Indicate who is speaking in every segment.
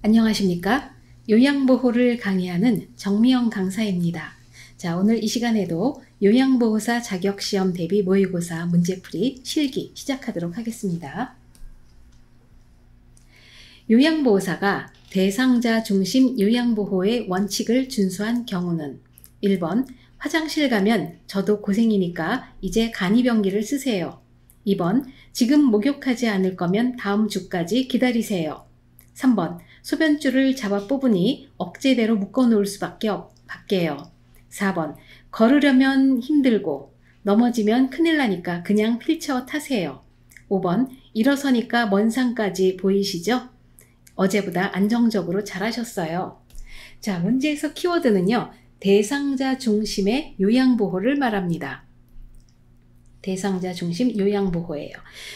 Speaker 1: 안녕하십니까? 요양보호를 강의하는 정미영 강사입니다. 자, 오늘 이 시간에도 요양보호사 자격시험 대비 모의고사 문제풀이 실기 시작하도록 하겠습니다. 요양보호사가 대상자 중심 요양보호의 원칙을 준수한 경우는 1번 화장실 가면 저도 고생이니까 이제 간이병기를 쓰세요. 2번 지금 목욕하지 않을 거면 다음 주까지 기다리세요. 3번 소변줄을 잡아 뽑으니 억제대로 묶어 놓을 수밖에 밖에요. 4번 걸으려면 힘들고 넘어지면 큰일 나니까 그냥 휠체어 타세요. 5번 일어서니까 먼 산까지 보이시죠? 어제보다 안정적으로 잘하셨어요. 자, 문제에서 키워드는요. 대상자 중심의 요양보호를 말합니다. 대상자 중심 요양보호예요.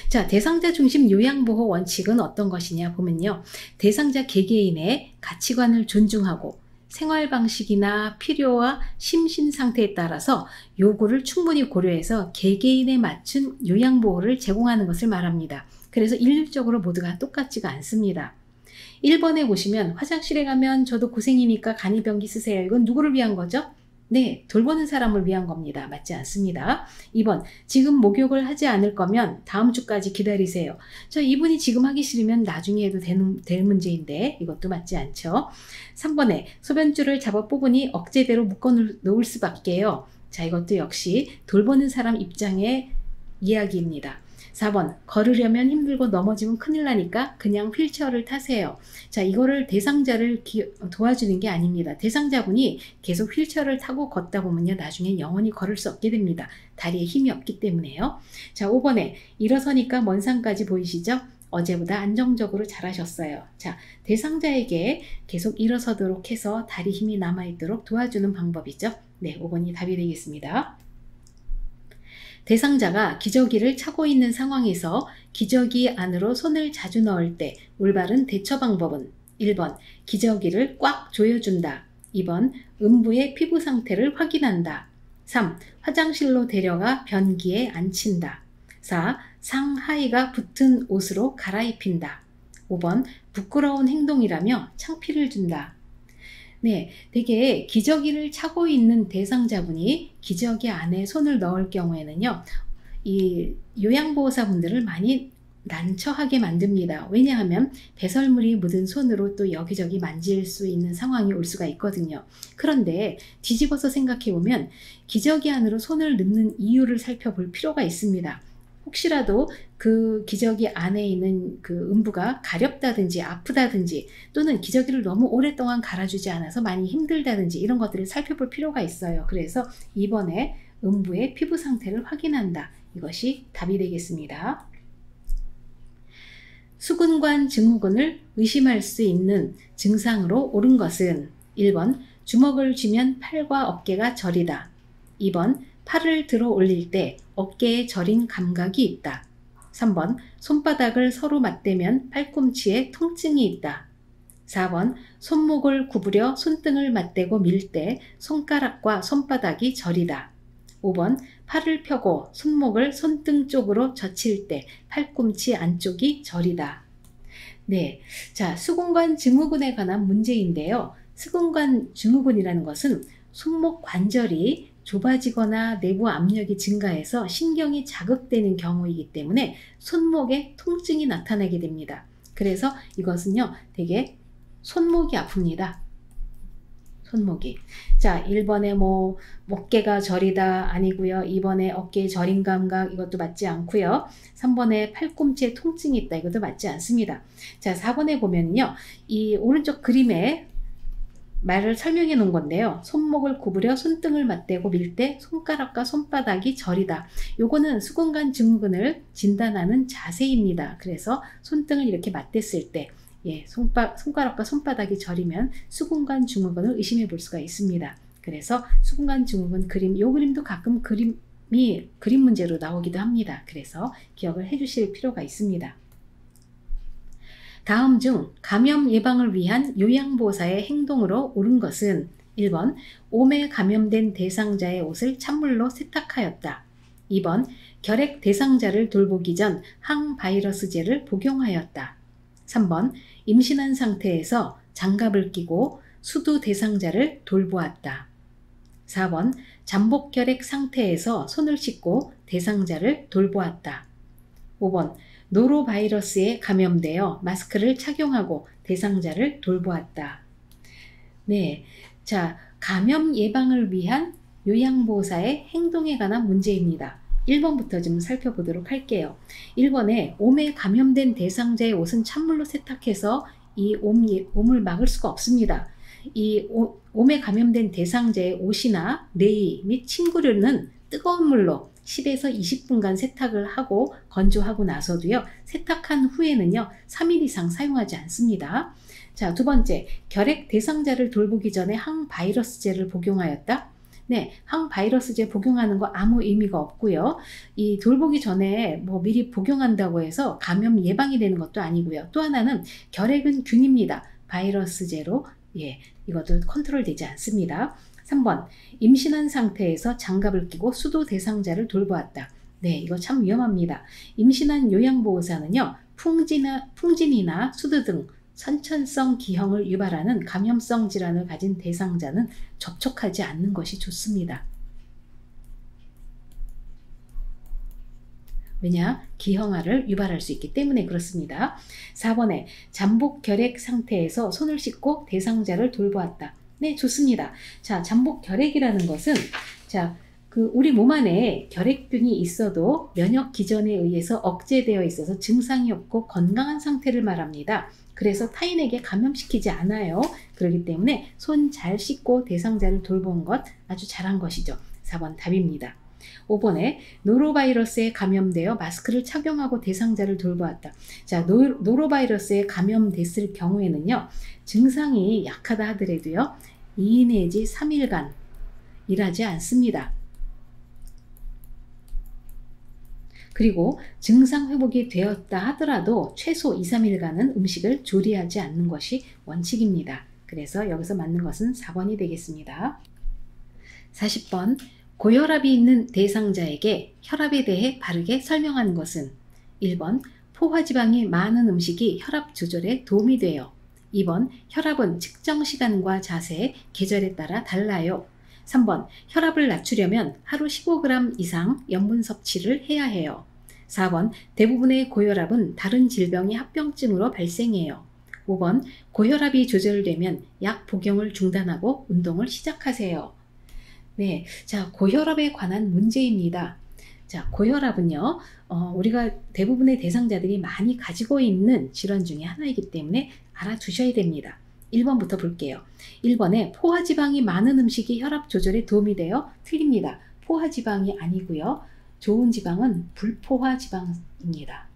Speaker 1: 자, 대상자 중심 요양보호 원칙은 어떤 것이냐 보면요. 대상자 개개인의 가치관을 존중하고 생활 방식이나 필요와 심신 상태에 따라서 요구를 충분히 고려해서 개개인에 맞춘 요양보호를 제공하는 것을 말합니다. 그래서 일률적으로 모두가 똑같지가 않습니다. 1번에 보시면 화장실에 가면 저도 고생이니까 간이병기 쓰세요. 이건 누구를 위한 거죠? 네, 돌보는 사람을 위한 겁니다. 맞지 않습니다. 2번, 지금 목욕을 하지 않을 거면 다음 주까지 기다리세요. 이분이 지금 하기 싫으면 나중에 해도 될 문제인데 이것도 맞지 않죠. 3번에 소변줄을 잡아 뽑으니 억제대로 묶어 놓을 수밖에요. 자, 이것도 역시 돌보는 사람 입장의 이야기입니다. 4번, 걸으려면 힘들고 넘어지면 큰일 나니까 그냥 휠체어를 타세요. 자, 이거를 대상자를 도와주는 게 아닙니다. 대상자분이 계속 휠체어를 타고 걷다 보면요. 나중에 영원히 걸을 수 없게 됩니다. 다리에 힘이 없기 때문에요. 자, 5번에 일어서니까 먼 산까지 보이시죠? 어제보다 안정적으로 잘하셨어요. 자, 대상자에게 계속 일어서도록 해서 다리 힘이 남아있도록 도와주는 방법이죠. 네, 5번이 답이 되겠습니다. 대상자가 기저귀를 차고 있는 상황에서 기저귀 안으로 손을 자주 넣을 때 올바른 대처 방법은 1번 기저귀를 꽉 조여준다. 2번 음부의 피부 상태를 확인한다. 3. 화장실로 데려가 변기에 앉힌다. 4. 상하의가 붙은 옷으로 갈아입힌다. 5번 부끄러운 행동이라며 창피를 준다. 네, 되게 기저귀를 차고 있는 대상자분이 기저귀 안에 손을 넣을 경우에는요, 이 요양보호사분들을 많이 난처하게 만듭니다. 왜냐하면 배설물이 묻은 손으로 또 여기저기 만질 수 있는 상황이 올 수가 있거든요. 그런데 뒤집어서 생각해보면 기저귀 안으로 손을 넣는 이유를 살펴볼 필요가 있습니다. 혹시라도 그 기저귀 안에 있는 그 음부가 가렵다든지 아프다든지 또는 기저귀를 너무 오랫동안 갈아주지 않아서 많이 힘들다든지 이런 것들을 살펴볼 필요가 있어요. 그래서 이번에 음부의 피부 상태를 확인한다. 이것이 답이 되겠습니다. 수근관 증후군을 의심할 수 있는 증상으로 옳은 것은 1번 주먹을 쥐면 팔과 어깨가 저리다. 2번 팔을 들어 올릴 때 어깨에 저린 감각이 있다. 3번 손바닥을 서로 맞대면 팔꿈치에 통증이 있다. 4번 손목을 구부려 손등을 맞대고 밀 때 손가락과 손바닥이 저리다. 5번 팔을 펴고 손목을 손등 쪽으로 젖힐 때 팔꿈치 안쪽이 저리다. 네, 자, 수근관 증후군에 관한 문제인데요. 수근관 증후군이라는 것은 손목 관절이 좁아지거나 내부 압력이 증가해서 신경이 자극되는 경우이기 때문에 손목에 통증이 나타나게 됩니다. 그래서 이것은요, 되게 손목이 아픕니다. 손목이. 자, 1번에 어깨가 저리다 아니고요. 2번에 어깨에 저린 감각 이것도 맞지 않고요. 3번에 팔꿈치에 통증이 있다 이것도 맞지 않습니다. 자, 4번에 보면요. 이 오른쪽 그림에 말을 설명해 놓은 건데요. 손목을 구부려 손등을 맞대고 밀 때 손가락과 손바닥이 저리다. 요거는 수근관 증후군을 진단하는 자세입니다. 그래서 손등을 이렇게 맞댔을 때 손가락과 손바닥이 저리면 수근관 증후군을 의심해 볼 수가 있습니다. 그래서 수근관 증후군 그림, 요 그림도 가끔 그림 문제로 나오기도 합니다. 그래서 기억을 해 주실 필요가 있습니다. 다음 중 감염 예방을 위한 요양보호사의 행동으로 옳은 것은 1번 몸에 감염된 대상자의 옷을 찬물로 세탁하였다. 2번 결핵 대상자를 돌보기 전 항바이러스제를 복용하였다. 3번 임신한 상태에서 장갑을 끼고 수두 대상자를 돌보았다. 4번 잠복결핵 상태에서 손을 씻고 대상자를 돌보았다. 5번 노로바이러스에 감염되어 마스크를 착용하고 대상자를 돌보았다. 네, 자, 감염 예방을 위한 요양보호사의 행동에 관한 문제입니다. 1번부터 좀 살펴보도록 할게요. 1번에 옴에 감염된 대상자의 옷은 찬물로 세탁해서 이 옴을 막을 수가 없습니다. 이 옴에 감염된 대상자의 옷이나 내의 및 침구류는 뜨거운 물로 10에서 20분간 세탁을 하고 건조하고 나서도요, 세탁한 후에는요 3일 이상 사용하지 않습니다. 자, 두 번째, 결핵 대상자를 돌보기 전에 항바이러스제를 복용하였다. 네, 항바이러스제 복용하는 거 아무 의미가 없고요. 이 돌보기 전에 뭐 미리 복용한다고 해서 감염 예방이 되는 것도 아니고요. 또 하나는 결핵은 균입니다. 바이러스제로 이것도 컨트롤 되지 않습니다. 3번, 임신한 상태에서 장갑을 끼고 수도 대상자를 돌보았다. 네, 이거 참 위험합니다. 임신한 요양보호사는요, 풍진이나 수두 등 선천성 기형을 유발하는 감염성 질환을 가진 대상자는 접촉하지 않는 것이 좋습니다. 왜냐? 기형아를 유발할 수 있기 때문에 그렇습니다. 4번에 잠복결핵 상태에서 손을 씻고 대상자를 돌보았다. 네, 좋습니다. 자, 잠복결핵이라는 것은 우리 몸 안에 결핵균이 있어도 면역 기전에 의해서 억제되어 있어서 증상이 없고 건강한 상태를 말합니다. 그래서 타인에게 감염시키지 않아요. 그렇기 때문에 손 잘 씻고 대상자를 돌본 것 아주 잘한 것이죠. 4번 답입니다. 5번에 노로바이러스에 감염되어 마스크를 착용하고 대상자를 돌보았다. 자, 노로바이러스에 감염됐을 경우에는요, 증상이 약하다 하더라도요, 2 내지 3일간 일하지 않습니다. 그리고 증상 회복이 되었다 하더라도 최소 2, 3일간은 음식을 조리하지 않는 것이 원칙입니다. 그래서 여기서 맞는 것은 4번이 되겠습니다. 40번, 고혈압이 있는 대상자에게 혈압에 대해 바르게 설명하는 것은 1번, 포화지방이 많은 음식이 혈압 조절에 도움이 돼요. 2번, 혈압은 측정 시간과 자세, 계절에 따라 달라요. 3번, 혈압을 낮추려면 하루 15g 이상 염분 섭취를 해야 해요. 4번, 대부분의 고혈압은 다른 질병이 합병증으로 발생해요. 5번, 고혈압이 조절되면 약 복용을 중단하고 운동을 시작하세요. 네, 자, 고혈압에 관한 문제입니다. 자, 고혈압은요, 우리가 대부분의 대상자들이 많이 가지고 있는 질환 중에 하나이기 때문에 알아두셔야 됩니다. 1번부터 볼게요. 1번에 포화지방이 많은 음식이 혈압 조절에 도움이 돼요. 틀립니다. 포화지방이 아니고요. 좋은 지방은 불포화지방입니다.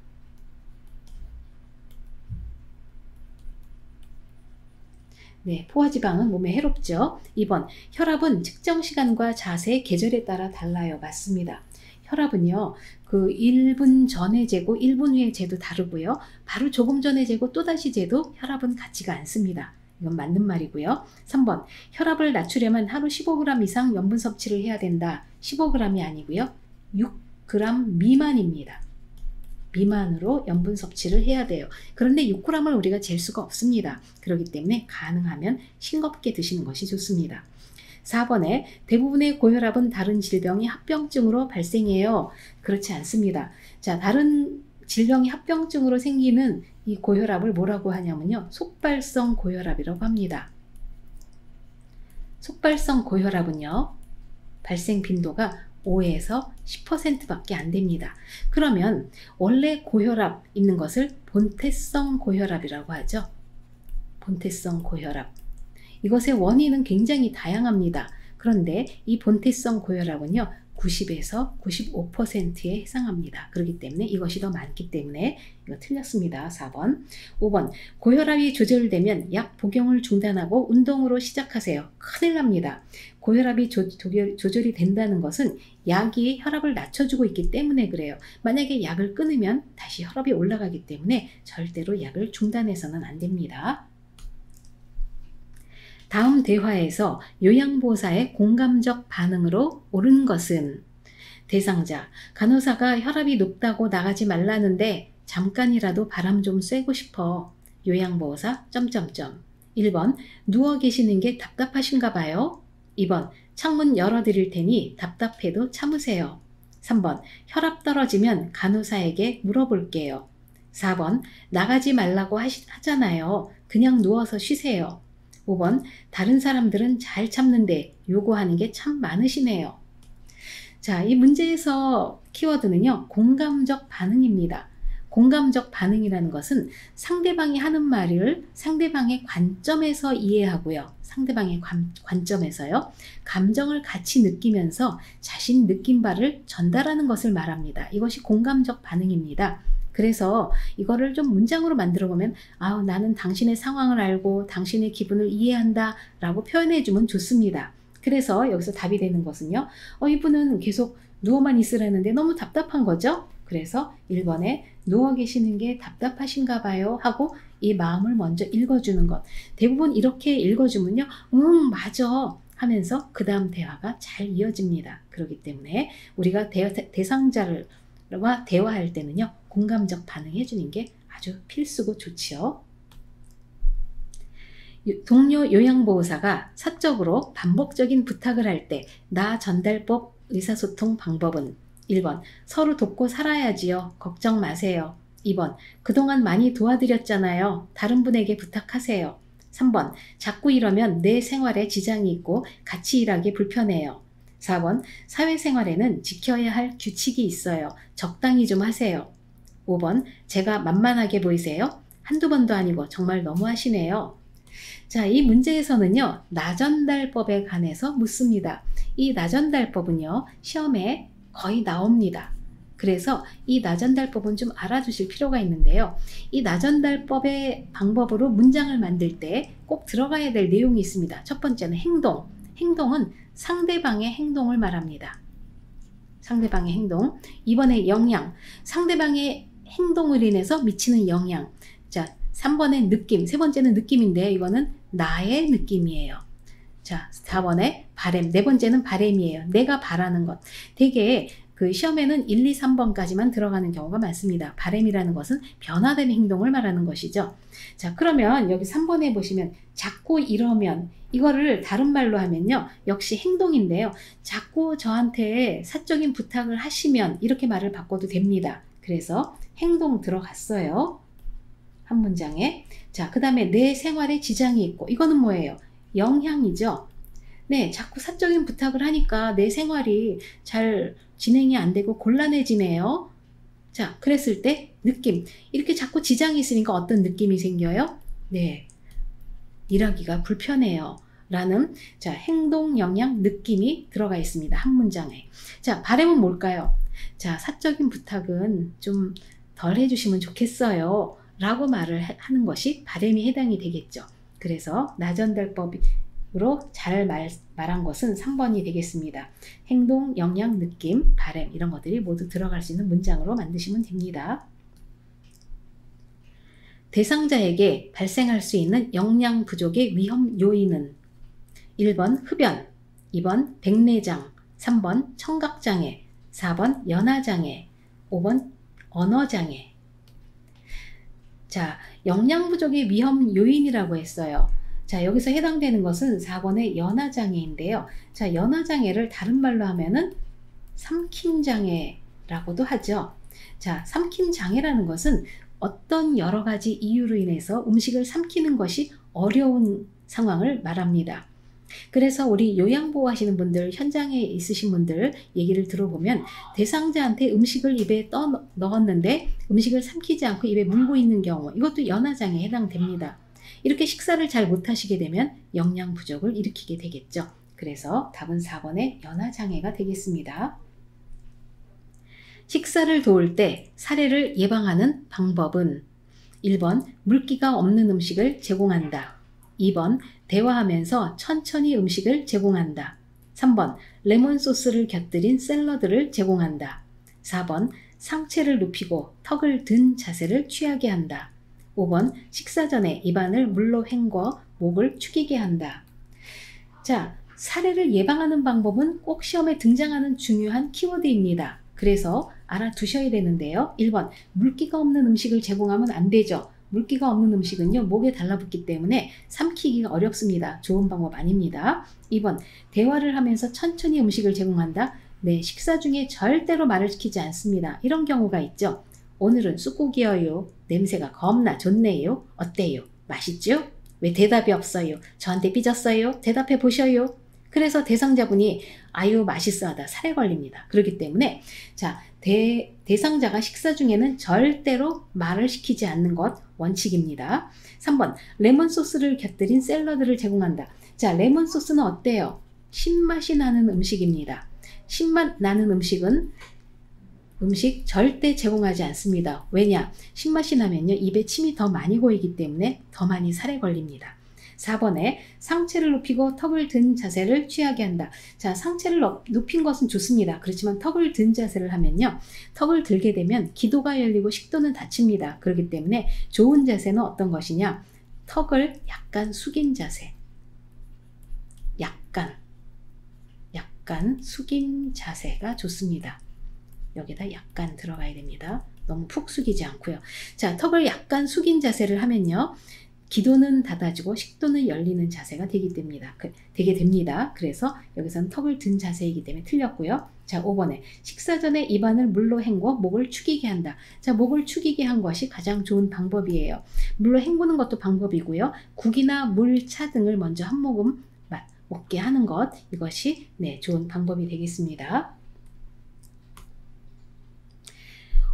Speaker 1: 네, 포화지방은 몸에 해롭죠. 2번, 혈압은 측정 시간과 자세, 계절에 따라 달라요. 맞습니다. 혈압은요, 1분 전에 재고 1분 후에 재도 다르고요. 바로 조금 전에 재고 또다시 재도 혈압은 같지가 않습니다. 이건 맞는 말이고요. 3번, 혈압을 낮추려면 하루 15g 이상 염분 섭취를 해야 된다. 15g이 아니고요. 6g 미만입니다. 미만으로 염분 섭취를 해야 돼요. 그런데 6g을 우리가 잴 수가 없습니다. 그렇기 때문에 가능하면 싱겁게 드시는 것이 좋습니다. 4번에 대부분의 고혈압은 다른 질병이 합병증으로 발생해요. 그렇지 않습니다. 자, 다른 질병이 합병증으로 생기는 이 고혈압을 뭐라고 하냐면요, 속발성 고혈압이라고 합니다. 속발성 고혈압은요, 발생 빈도가 5에서 10%밖에 안 됩니다. 그러면 원래 고혈압 있는 것을 본태성 고혈압이라고 하죠. 본태성 고혈압. 이것의 원인은 굉장히 다양합니다. 그런데 이 본태성 고혈압은요, 90에서 95%에 해당합니다. 그렇기 때문에 이것이 더 많기 때문에 이거 틀렸습니다. 4번. 5번. 고혈압이 조절되면 약 복용을 중단하고 운동으로 시작하세요. 큰일 납니다. 고혈압이 조절이 된다는 것은 약이 혈압을 낮춰주고 있기 때문에 그래요. 만약에 약을 끊으면 다시 혈압이 올라가기 때문에 절대로 약을 중단해서는 안 됩니다. 다음 대화에서 요양보호사의 공감적 반응으로 옳은 것은 대상자, 간호사가 혈압이 높다고 나가지 말라는데 잠깐이라도 바람 좀 쐬고 싶어. 요양보호사 점점점. 1번 누워 계시는 게 답답하신가 봐요. 2번 창문 열어드릴 테니 답답해도 참으세요. 3번 혈압 떨어지면 간호사에게 물어볼게요. 4번 나가지 말라고 하잖아요. 그냥 누워서 쉬세요. 5번 다른 사람들은 잘 참는데 요구하는 게 참 많으시네요. 자, 이 문제에서 키워드는요. 공감적 반응입니다. 공감적 반응이라는 것은 상대방이 하는 말을 상대방의 관점에서 이해하고요. 상대방의 관점에서요. 감정을 같이 느끼면서 자신 느낀 바를 전달하는 것을 말합니다. 이것이 공감적 반응입니다. 그래서 이거를 좀 문장으로 만들어 보면 나는 당신의 상황을 알고 당신의 기분을 이해한다 라고 표현해 주면 좋습니다. 그래서 여기서 답이 되는 것은요. 이분은 계속 누워만 있으라는데 너무 답답한 거죠. 그래서 1번에 누워 계시는 게 답답하신가 봐요 하고 이 마음을 먼저 읽어주는 것. 대부분 이렇게 읽어주면요. 맞아 하면서 그 다음 대화가 잘 이어집니다. 그렇기 때문에 우리가 대상자와 대화할 때는요. 공감적 반응해 주는 게 아주 필수고 좋지요. 동료 요양보호사가 사적으로 반복적인 부탁을 할 때 나 전달법 의사소통 방법은 1번 서로 돕고 살아야지요. 걱정 마세요. 2번 그동안 많이 도와드렸잖아요. 다른 분에게 부탁하세요. 3번 자꾸 이러면 내 생활에 지장이 있고 같이 일하기 불편해요. 4번 사회생활에는 지켜야 할 규칙이 있어요. 적당히 좀 하세요. 5번 제가 만만하게 보이세요? 한두 번도 아니고 정말 너무하시네요. 자, 이 문제에서는요. 나전달법에 관해서 묻습니다. 이 나전달법은요. 시험에 거의 나옵니다. 그래서 이 나전달법은 좀 알아두실 필요가 있는데요. 이 나전달법의 방법으로 문장을 만들 때 꼭 들어가야 될 내용이 있습니다. 첫 번째는 행동. 행동은 상대방의 행동을 말합니다. 상대방의 행동. 2번에 영향. 상대방의 행동을 인해서 미치는 영향. 자, 3번에 느낌. 세 번째는 느낌인데요. 이거는 나의 느낌이에요. 자, 4번에 바램. 네 번째는 바램이에요. 내가 바라는 것. 되게 그 시험에는 1, 2, 3번까지만 들어가는 경우가 많습니다. 바램이라는 것은 변화된 행동을 말하는 것이죠. 자, 그러면 여기 3번에 보시면 자꾸 이러면 이거를 다른 말로 하면요. 역시 행동인데요. 자꾸 저한테 사적인 부탁을 하시면 이렇게 말을 바꿔도 됩니다. 그래서 행동 들어갔어요. 한 문장에. 자, 그 다음에 내 생활에 지장이 있고 이거는 뭐예요? 영향이죠. 네, 자꾸 사적인 부탁을 하니까 내 생활이 잘 진행이 안 되고 곤란해지네요. 자, 그랬을 때 느낌. 이렇게 자꾸 지장이 있으니까 어떤 느낌이 생겨요? 네, 일하기가 불편해요. 라는 자, 행동, 영향, 느낌이 들어가 있습니다. 한 문장에. 자, 바람은 뭘까요? 자, 사적인 부탁은 좀 덜 해주시면 좋겠어요. 라고 말을 하는 것이 바람이 해당이 되겠죠. 그래서 나전달법으로 잘 말한 것은 3번이 되겠습니다. 행동, 영향, 느낌, 바람 이런 것들이 모두 들어갈 수 있는 문장으로 만드시면 됩니다. 대상자에게 발생할 수 있는 영양 부족의 위험 요인은 1번 흡연, 2번 백내장, 3번 청각장애, 4번 연화장애, 5번 언어장애. 자, 영양 부족의 위험 요인이라고 했어요. 자, 여기서 해당되는 것은 4번의 연화장애인데요. 자, 연화장애를 다른 말로 하면은 삼킴장애라고도 하죠. 자, 삼킴장애라는 것은 어떤 여러 가지 이유로 인해서 음식을 삼키는 것이 어려운 상황을 말합니다. 그래서 우리 요양보호 하시는 분들, 현장에 있으신 분들 얘기를 들어보면 대상자한테 음식을 입에 넣었는데 음식을 삼키지 않고 입에 물고 있는 경우, 이것도 연화장애에 해당됩니다. 이렇게 식사를 잘 못하시게 되면 영양 부족을 일으키게 되겠죠. 그래서 답은 4번의 연화장애가 되겠습니다. 식사를 도울 때 사례를 예방하는 방법은 1번 물기가 없는 음식을 제공한다. 2번 대화하면서 천천히 음식을 제공한다. 3번 레몬 소스를 곁들인 샐러드를 제공한다. 4번 상체를 눕히고 턱을 든 자세를 취하게 한다. 5번 식사 전에 입안을 물로 헹궈 목을 축이게 한다. 자, 사례를 예방하는 방법은 꼭 시험에 등장하는 중요한 키워드입니다. 그래서 알아두셔야 되는데요. 1번 물기가 없는 음식을 제공하면 안 되죠. 물기가 없는 음식은요, 목에 달라붙기 때문에 삼키기가 어렵습니다. 좋은 방법 아닙니다. 2번, 대화를 하면서 천천히 음식을 제공한다. 네, 식사 중에 절대로 말을 시키지 않습니다. 이런 경우가 있죠. 오늘은 쑥국이에요. 냄새가 겁나 좋네요. 어때요? 맛있죠? 왜 대답이 없어요? 저한테 삐졌어요? 대답해 보셔요. 그래서 대상자분이 아유 맛있어 하다 살에 걸립니다. 그렇기 때문에 자, 대상자가 식사 중에는 절대로 말을 시키지 않는 것 원칙입니다. 3번, 레몬 소스를 곁들인 샐러드를 제공한다. 자, 레몬 소스는 어때요? 신맛이 나는 음식입니다. 신맛 나는 음식 절대 제공하지 않습니다. 왜냐? 신맛이 나면요, 입에 침이 더 많이 고이기 때문에 더 많이 살에 걸립니다. 4번에 상체를 높이고 턱을 든 자세를 취하게 한다. 자, 상체를 높인 것은 좋습니다. 그렇지만 턱을 든 자세를 하면요, 턱을 들게 되면 기도가 열리고 식도는 닫힙니다. 그렇기 때문에 좋은 자세는 어떤 것이냐? 턱을 약간 숙인 자세. 약간 숙인 자세가 좋습니다. 여기다 약간 들어가야 됩니다. 너무 푹 숙이지 않고요. 자, 턱을 약간 숙인 자세를 하면요, 기도는 닫아지고 식도는 열리는 자세가 되게 됩니다. 그래서 여기서는 턱을 든 자세이기 때문에 틀렸고요. 자, 5번에 식사 전에 입안을 물로 헹궈 목을 축이게 한다. 자, 목을 축이게 한 것이 가장 좋은 방법이에요. 물로 헹구는 것도 방법이고요. 국이나 물, 차 등을 먼저 한 모금 먹게 하는 것, 이것이 네, 좋은 방법이 되겠습니다.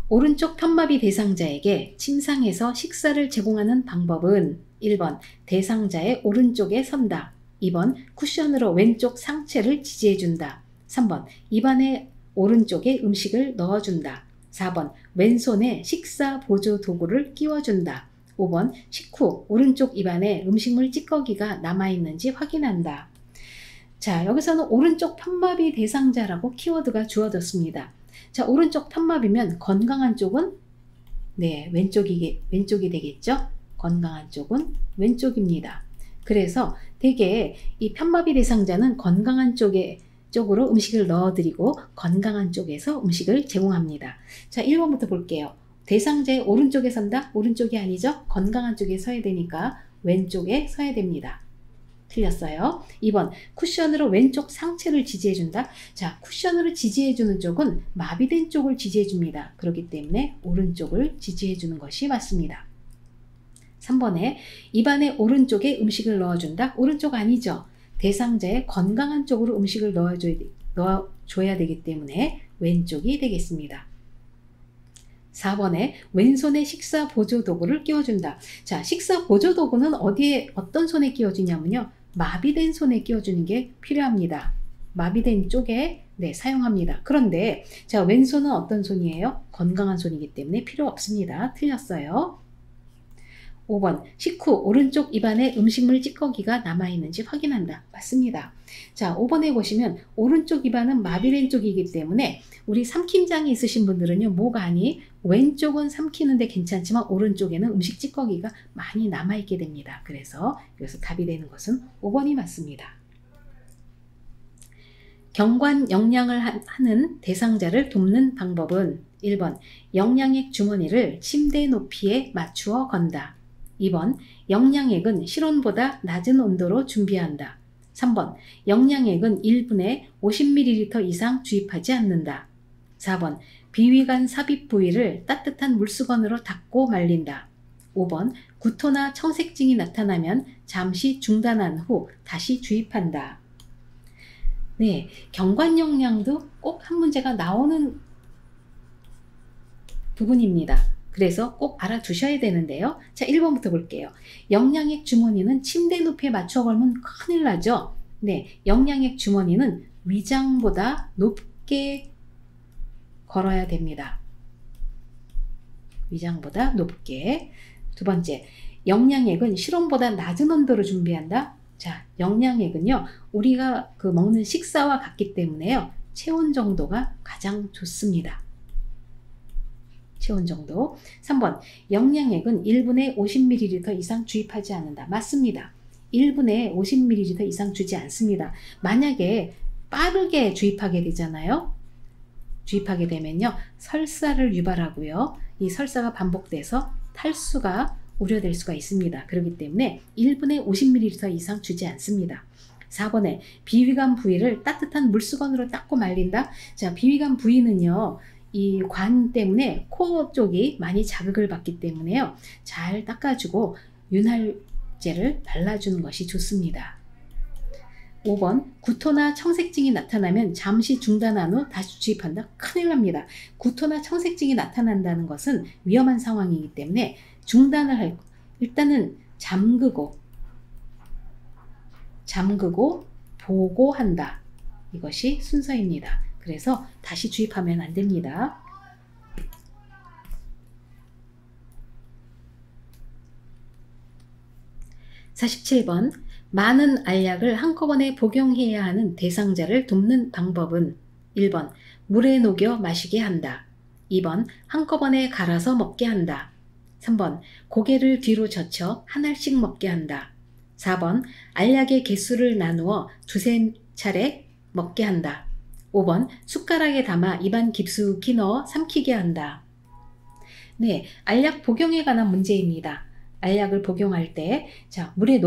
Speaker 1: 오른쪽 편마비 대상자에게 침상에서 식사를 제공하는 방법은 1번, 대상자의 오른쪽에 선다. 2번, 쿠션으로 왼쪽 상체를 지지해준다. 3번, 입안에 오른쪽에 음식을 넣어준다. 4번, 왼손에 식사 보조 도구를 끼워준다. 5번, 식후 오른쪽 입안에 음식물 찌꺼기가 남아있는지 확인한다. 자, 여기서는 오른쪽 편마비 대상자라고 키워드가 주어졌습니다. 자, 오른쪽 편마비면 건강한 쪽은 네, 왼쪽이 되겠죠? 건강한 쪽은 왼쪽입니다. 그래서 대개 이 편마비 대상자는 건강한 쪽으로 음식을 넣어드리고 건강한 쪽에서 음식을 제공합니다. 자, 1번부터 볼게요. 대상자의 오른쪽에 선다? 오른쪽이 아니죠? 건강한 쪽에 서야 되니까 왼쪽에 서야 됩니다. 틀렸어요. 2번, 쿠션으로 왼쪽 상체를 지지해준다. 자, 쿠션으로 지지해주는 쪽은 마비된 쪽을 지지해줍니다. 그렇기 때문에 오른쪽을 지지해주는 것이 맞습니다. 3번에 입안에 오른쪽에 음식을 넣어준다. 오른쪽 아니죠. 대상자의 건강한 쪽으로 음식을 넣어줘야 되기 때문에 왼쪽이 되겠습니다. 4번에 왼손에 식사 보조 도구를 끼워준다. 자, 식사 보조 도구는 어떤 손에 끼워주냐면요, 마비된 손에 끼워주는 게 필요합니다. 마비된 쪽에 네, 사용합니다. 그런데 자, 왼손은 어떤 손이에요? 건강한 손이기 때문에 필요 없습니다. 틀렸어요. 5번, 식후 오른쪽 입안에 음식물 찌꺼기가 남아있는지 확인한다. 맞습니다. 자, 5번에 보시면 오른쪽 입안은 마비된 쪽이기 때문에 우리 삼킴장이 있으신 분들은요, 모간이 왼쪽은 삼키는데 괜찮지만 오른쪽에는 음식 찌꺼기가 많이 남아있게 됩니다. 그래서 여기서 답이 되는 것은 5번이 맞습니다. 경관 영양을 하는 대상자를 돕는 방법은 1번, 영양액 주머니를 침대 높이에 맞추어 건다. 2번, 영양액은 실온보다 낮은 온도로 준비한다. 3번, 영양액은 1분에 50ml 이상 주입하지 않는다. 4번, 비위관 삽입 부위를 따뜻한 물수건으로 닦고 말린다. 5번, 구토나 청색증이 나타나면 잠시 중단한 후 다시 주입한다. 네, 경관영양도 꼭 한 문제가 나오는 부분입니다. 그래서 꼭 알아두셔야 되는데요. 자, 1번부터 볼게요. 영양액 주머니는 침대 높이에 맞춰 걸면 큰일 나죠. 네, 영양액 주머니는 위장보다 높게 걸어야 됩니다. 위장보다 높게. 두 번째, 영양액은 실온보다 낮은 온도로 준비한다. 자, 영양액은요, 우리가 먹는 식사와 같기 때문에요, 체온 정도가 가장 좋습니다. 체온 정도. 3번, 영양액은 1분에 50ml 이상 주입하지 않는다. 맞습니다. 1분에 50ml 이상 주지 않습니다. 만약에 빠르게 주입하게 되잖아요. 주입하게 되면요, 설사를 유발하고요, 이 설사가 반복돼서 탈수가 우려될 수가 있습니다. 그렇기 때문에 1분에 50ml 이상 주지 않습니다. 4번에 비위관 부위를 따뜻한 물수건으로 닦고 말린다. 자, 비위관 부위는요, 이 관 때문에 코 쪽이 많이 자극을 받기 때문에요, 잘 닦아주고 윤활제를 발라주는 것이 좋습니다. 5번 구토나 청색증이 나타나면 잠시 중단한 후 다시 주입한다. 큰일 납니다. 구토나 청색증이 나타난다는 것은 위험한 상황이기 때문에 중단을 할, 일단은 잠그고 보고한다. 이것이 순서입니다. 그래서 다시 주입하면 안 됩니다. 47번 많은 알약을 한꺼번에 복용해야 하는 대상자를 돕는 방법은 1번 물에 녹여 마시게 한다. 2번 한꺼번에 갈아서 먹게 한다. 3번 고개를 뒤로 젖혀 한 알씩 먹게 한다. 4번 알약의 개수를 나누어 두세 차례 먹게 한다. 5번 숟가락에 담아 입안 깊숙이 넣어 삼키게 한다. 네, 알약 복용에 관한 문제입니다. 알약을 복용할 때, 자, 물에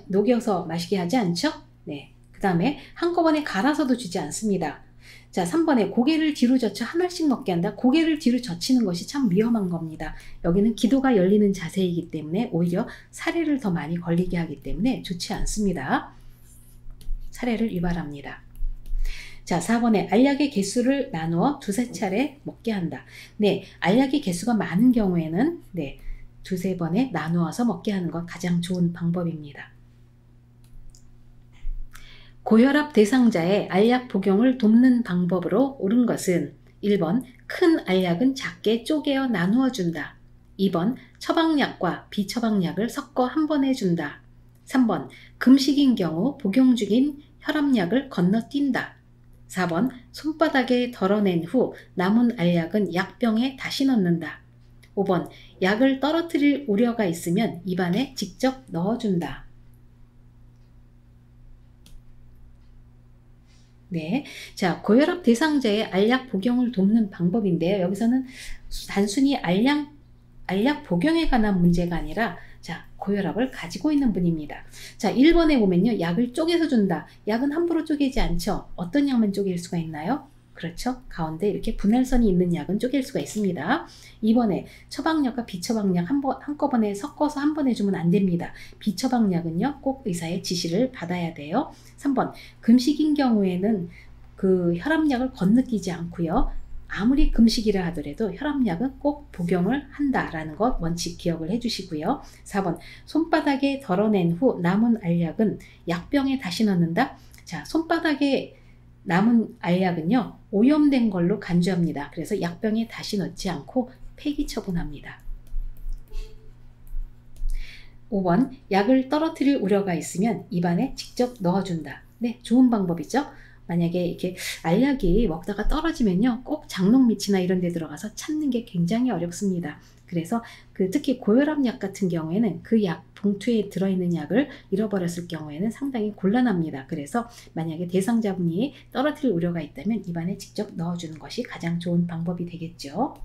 Speaker 1: 녹여서 마시게 하지 않죠? 네. 그 다음에 한꺼번에 갈아서도 주지 않습니다. 자, 3번에 고개를 뒤로 젖혀 한 알씩 먹게 한다. 고개를 뒤로 젖히는 것이 참 위험한 겁니다. 여기는 기도가 열리는 자세이기 때문에 오히려 사례를 더 많이 걸리게 하기 때문에 좋지 않습니다. 사례를 유발합니다. 자, 4번에 알약의 개수를 나누어 두세 차례 먹게 한다. 네, 알약의 개수가 많은 경우에는 네, 두세 번에 나누어서 먹게 하는 것 가장 좋은 방법입니다. 고혈압 대상자의 알약 복용을 돕는 방법으로 옳은 것은 1번 큰 알약은 작게 쪼개어 나누어 준다. 2번 처방약과 비처방약을 섞어 한 번에 준다. 3번 금식인 경우 복용 중인 혈압약을 건너뛴다. 4번 손바닥에 덜어낸 후 남은 알약은 약병에 다시 넣는다. 5번 약을 떨어뜨릴 우려가 있으면 입안에 직접 넣어준다. 네, 자, 고혈압 대상자의 알약 복용을 돕는 방법인데요. 여기서는 단순히 알약 복용에 관한 문제가 아니라 자, 고혈압을 가지고 있는 분입니다. 자, 1번에 보면요, 약을 쪼개서 준다. 약은 함부로 쪼개지 않죠. 어떤 약만 쪼갤 수가 있나요? 그렇죠. 가운데 이렇게 분할선이 있는 약은 쪼갤 수가 있습니다. 2번에 처방약과 비처방약 한꺼번에 섞어서 한 번에 주면 안 됩니다. 비처방약은요, 꼭 의사의 지시를 받아야 돼요. 3번 금식인 경우에는 그 혈압약을 건너뛰지 않고요. 아무리 금식이라 하더라도 혈압약은 꼭 복용을 한다라는 것 원칙 기억을 해주시고요. 4번 손바닥에 덜어낸 후 남은 알약은 약병에 다시 넣는다. 자, 손바닥에 남은 알약은요, 오염된 걸로 간주합니다. 그래서 약병에 다시 넣지 않고 폐기 처분합니다. 5번 약을 떨어뜨릴 우려가 있으면 입안에 직접 넣어준다. 네, 좋은 방법이죠. 만약에 이렇게 알약이 먹다가 떨어지면요, 꼭 장롱 밑이나 이런 데 들어가서 찾는 게 굉장히 어렵습니다. 그래서 특히 고혈압 약 같은 경우에는 그 약 봉투에 들어있는 약을 잃어버렸을 경우에는 상당히 곤란합니다. 그래서 만약에 대상자분이 떨어뜨릴 우려가 있다면 입안에 직접 넣어주는 것이 가장 좋은 방법이 되겠죠.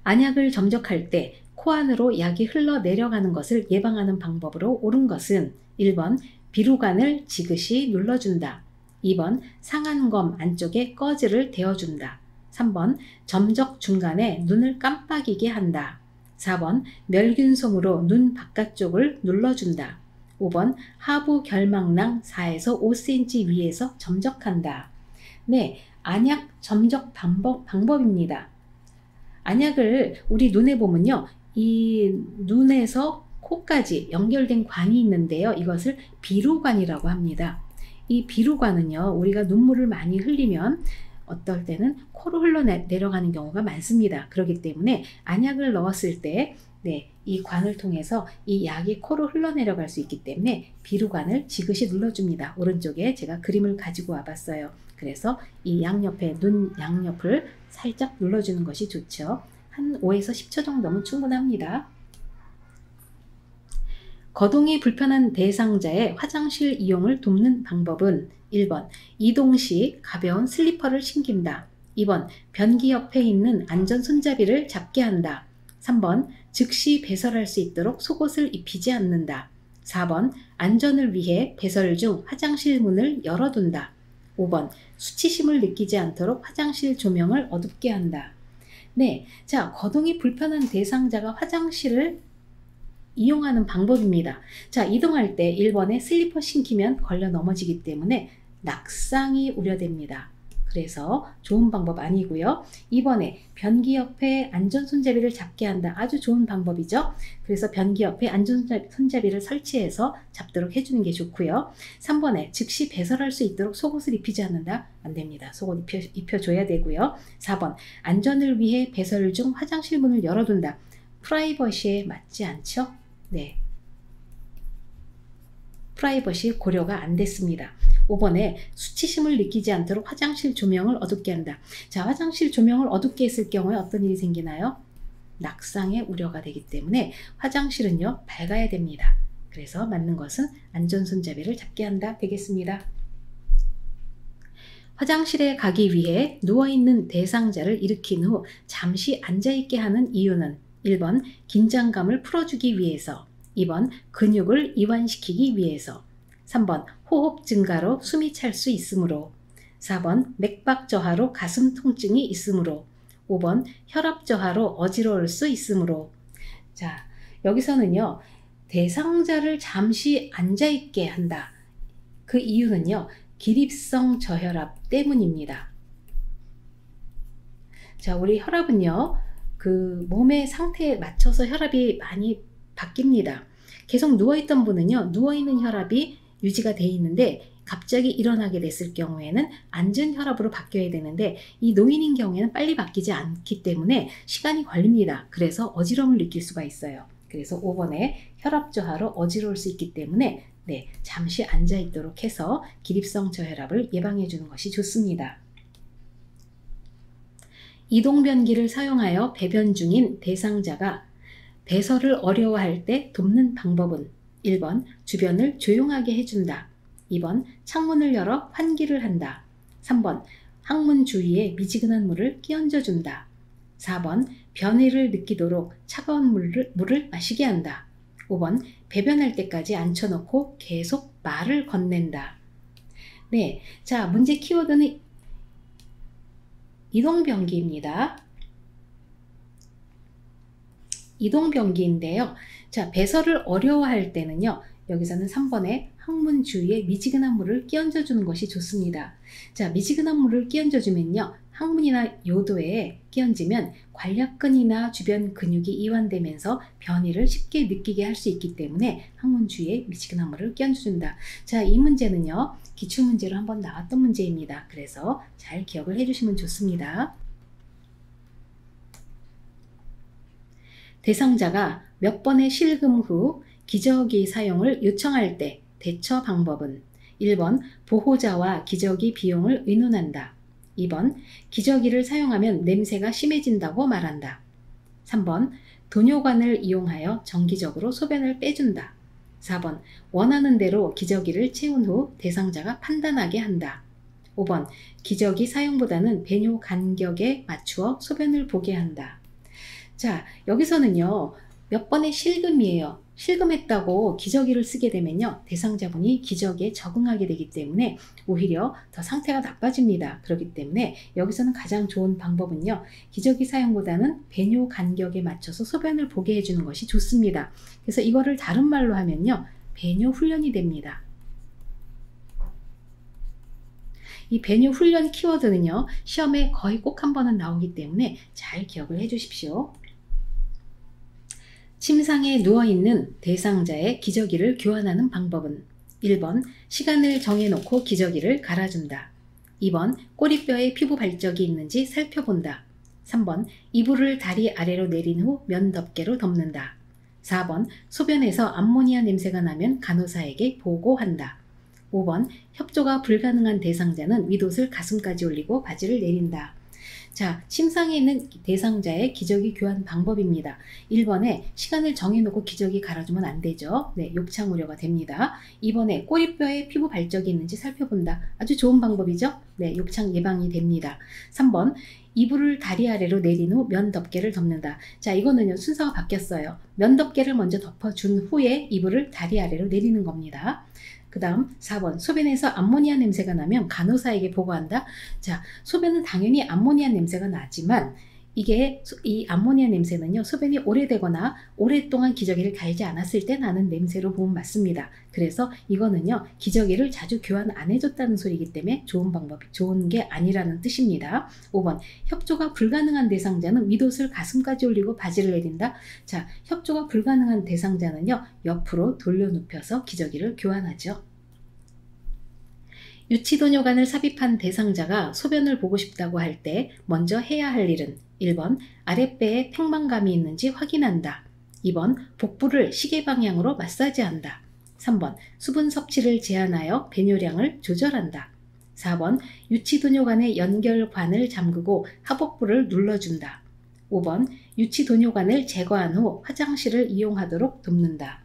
Speaker 1: 안약을 점적할 때 코 안으로 약이 흘러내려가는 것을 예방하는 방법으로 옳은 것은 1번 비루관을 지그시 눌러준다. 2번 상안검 안쪽에 꺼즈를 대어준다. 3번 점적 중간에 눈을 깜빡이게 한다. 4번 멸균솜으로 눈 바깥쪽을 눌러준다. 5번 하부 결막낭 4에서 5cm 위에서 점적한다. 네, 안약 점적 방법입니다. 안약을 우리 눈에 보면요, 이 눈에서 코까지 연결된 관이 있는데요. 이것을 비루관이라고 합니다. 이 비루관은요, 우리가 눈물을 많이 흘리면 어떨 때는 코로 흘러내려가는 경우가 많습니다. 그렇기 때문에 안약을 넣었을 때 네, 이 관을 통해서 이 약이 코로 흘러내려갈 수 있기 때문에 비루관을 지그시 눌러줍니다. 오른쪽에 제가 그림을 가지고 와봤어요. 그래서 이 양옆에 눈 양옆을 살짝 눌러주는 것이 좋죠. 한 5에서 10초 정도면 충분합니다. 거동이 불편한 대상자의 화장실 이용을 돕는 방법은 1번 이동 시 가벼운 슬리퍼를 신긴다. 2번 변기 옆에 있는 안전 손잡이를 잡게 한다. 3번 즉시 배설할 수 있도록 속옷을 입히지 않는다. 4번 안전을 위해 배설 중 화장실 문을 열어둔다. 5번 수치심을 느끼지 않도록 화장실 조명을 어둡게 한다. 네, 자, 거동이 불편한 대상자가 화장실을 이용하는 방법입니다. 자, 이동할 때 1번에 슬리퍼 신기면 걸려 넘어지기 때문에 낙상이 우려됩니다. 그래서 좋은 방법 아니고요. 2번에 변기 옆에 안전손잡이를 잡게 한다. 아주 좋은 방법이죠. 그래서 변기 옆에 안전손잡이를 설치해서 잡도록 해주는 게 좋고요. 3번에 즉시 배설할 수 있도록 속옷을 입히지 않는다. 안 됩니다. 속옷 입혀줘야 되고요. 4번 안전을 위해 배설 중 화장실 문을 열어둔다. 프라이버시에 맞지 않죠? 네. 프라이버시 고려가 안 됐습니다. 5번에 수치심을 느끼지 않도록 화장실 조명을 어둡게 한다. 자, 화장실 조명을 어둡게 했을 경우에 어떤 일이 생기나요? 낙상의 우려가 되기 때문에 화장실은요, 밝아야 됩니다. 그래서 맞는 것은 안전손잡이를 잡게 한다 되겠습니다. 화장실에 가기 위해 누워있는 대상자를 일으킨 후 잠시 앉아있게 하는 이유는 1번 긴장감을 풀어주기 위해서, 2번 근육을 이완시키기 위해서, 3번 호흡 증가로 숨이 찰 수 있으므로, 4번 맥박 저하로 가슴 통증이 있으므로, 5번 혈압 저하로 어지러울 수 있으므로. 자, 여기서는요, 대상자를 잠시 앉아있게 한다. 그 이유는요, 기립성 저혈압 때문입니다. 자, 우리 혈압은요, 그 몸의 상태에 맞춰서 혈압이 많이 바뀝니다. 계속 누워있던 분은요, 누워있는 혈압이 유지가 돼 있는데 갑자기 일어나게 됐을 경우에는 앉은 혈압으로 바뀌어야 되는데 이 노인인 경우에는 빨리 바뀌지 않기 때문에 시간이 걸립니다. 그래서 어지러움을 느낄 수가 있어요. 그래서 5번에 혈압 저하로 어지러울 수 있기 때문에 네, 잠시 앉아 있도록 해서 기립성 저혈압을 예방해 주는 것이 좋습니다. 이동변기를 사용하여 배변 중인 대상자가 배설을 어려워할 때 돕는 방법은 1번 주변을 조용하게 해준다. 2번 창문을 열어 환기를 한다. 3번 항문 주위에 미지근한 물을 끼얹어 준다. 4번 변이를 느끼도록 차가운 물을 마시게 한다. 5번 배변할 때까지 앉혀놓고 계속 말을 건넨다. 네, 자, 문제 키워드는 이동변기입니다. 이동변기인데요. 자, 배설을 어려워할 때는요, 여기서는 3번에 항문 주위에 미지근한 물을 끼얹어 주는 것이 좋습니다. 자, 미지근한 물을 끼얹어 주면요, 항문이나 요도에 끼얹으면 관략근이나 주변 근육이 이완되면서 변이를 쉽게 느끼게 할 수 있기 때문에 항문 주위에 미지근한 물을 끼얹어 준다. 자, 이 문제는요, 기출문제로 한번 나왔던 문제입니다. 그래서 잘 기억을 해주시면 좋습니다. 대상자가 몇 번의 실금 후 기저귀 사용을 요청할 때 대처 방법은 1번 보호자와 기저귀 비용을 의논한다. 2번 기저귀를 사용하면 냄새가 심해진다고 말한다. 3번 도뇨관을 이용하여 정기적으로 소변을 빼준다. 4번 원하는 대로 기저귀를 채운 후 대상자가 판단하게 한다. 5번 기저귀 사용보다는 배뇨 간격에 맞추어 소변을 보게 한다. 자, 여기서는요, 몇 번의 실금이에요. 실금했다고 기저귀를 쓰게 되면요, 대상자분이 기저귀에 적응하게 되기 때문에 오히려 더 상태가 나빠집니다. 그렇기 때문에 여기서는 가장 좋은 방법은요, 기저귀 사용보다는 배뇨 간격에 맞춰서 소변을 보게 해주는 것이 좋습니다. 그래서 이거를 다른 말로 하면요, 배뇨 훈련이 됩니다. 이 배뇨 훈련 키워드는요, 시험에 거의 꼭 한 번은 나오기 때문에 잘 기억을 해 주십시오. 침상에 누워있는 대상자의 기저귀를 교환하는 방법은 1번 시간을 정해놓고 기저귀를 갈아준다. 2번 꼬리뼈에 피부 발적이 있는지 살펴본다. 3번 이불을 다리 아래로 내린 후 면 덮개로 덮는다. 4번 소변에서 암모니아 냄새가 나면 간호사에게 보고한다. 5번 협조가 불가능한 대상자는 윗옷을 가슴까지 올리고 바지를 내린다. 자, 침상에 있는 대상자의 기저귀 교환 방법입니다. 1번에 시간을 정해놓고 기저귀 갈아주면 안 되죠. 네, 욕창 우려가 됩니다. 2번에 꼬리뼈에 피부 발적이 있는지 살펴본다. 아주 좋은 방법이죠. 네, 욕창 예방이 됩니다. 3번, 이불을 다리 아래로 내린 후 면 덮개를 덮는다. 자, 이거는요, 순서가 바뀌었어요. 면 덮개를 먼저 덮어준 후에 이불을 다리 아래로 내리는 겁니다. 그 다음 4번, 소변에서 암모니아 냄새가 나면 간호사에게 보고한다. 자, 소변은 당연히 암모니아 냄새가 나지만 이 암모니아 냄새는요, 소변이 오래되거나 오랫동안 기저귀를 갈지 않았을 때 나는 냄새로 보면 맞습니다. 그래서 이거는요, 기저귀를 자주 교환 안 해줬다는 소리이기 때문에 좋은 게 아니라는 뜻입니다. 5번, 협조가 불가능한 대상자는 윗옷을 가슴까지 올리고 바지를 내린다. 자, 협조가 불가능한 대상자는요, 옆으로 돌려 눕혀서 기저귀를 교환하죠. 유치도뇨관을 삽입한 대상자가 소변을 보고 싶다고 할 때 먼저 해야 할 일은 1번, 아랫배에 팽만감이 있는지 확인한다. 2번, 복부를 시계 방향으로 마사지한다. 3번, 수분 섭취를 제한하여 배뇨량을 조절한다. 4번, 유치도뇨관의 연결관을 잠그고 하복부를 눌러준다. 5번, 유치도뇨관을 제거한 후 화장실을 이용하도록 돕는다.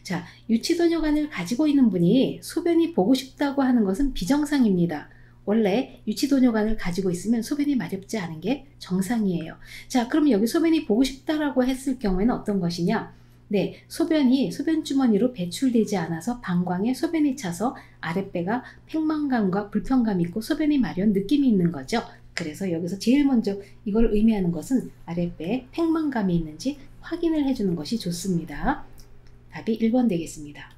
Speaker 1: 자, 유치도뇨관을 가지고 있는 분이 소변이 보고 싶다고 하는 것은 비정상입니다. 원래 유치도뇨관을 가지고 있으면 소변이 마렵지 않은 게 정상이에요. 자, 그럼 여기 소변이 보고 싶다라고 했을 경우에는 어떤 것이냐? 네, 소변이 소변주머니로 배출되지 않아서 방광에 소변이 차서 아랫배가 팽만감과 불편감이 있고 소변이 마려운 느낌이 있는 거죠. 그래서 여기서 제일 먼저 이걸 의미하는 것은 아랫배에 팽만감이 있는지 확인을 해주는 것이 좋습니다. 답이 1번 되겠습니다.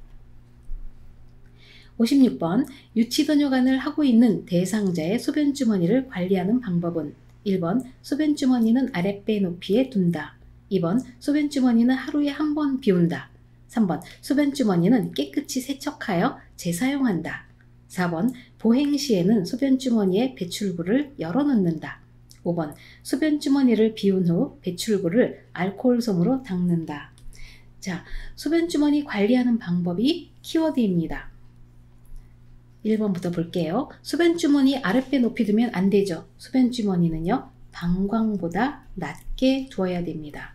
Speaker 1: 56번, 유치도뇨관을 하고 있는 대상자의 소변주머니를 관리하는 방법은 1번, 소변주머니는 아랫배 높이에 둔다. 2번, 소변주머니는 하루에 한 번 비운다. 3번, 소변주머니는 깨끗이 세척하여 재사용한다. 4번, 보행 시에는 소변주머니의 배출구를 열어놓는다. 5번, 소변주머니를 비운 후 배출구를 알코올솜으로 닦는다. 자, 소변주머니 관리하는 방법이 키워드입니다. 1번부터 볼게요. 소변주머니 아랫배 높이 두면 안 되죠. 소변주머니는요, 방광보다 낮게 두어야 됩니다.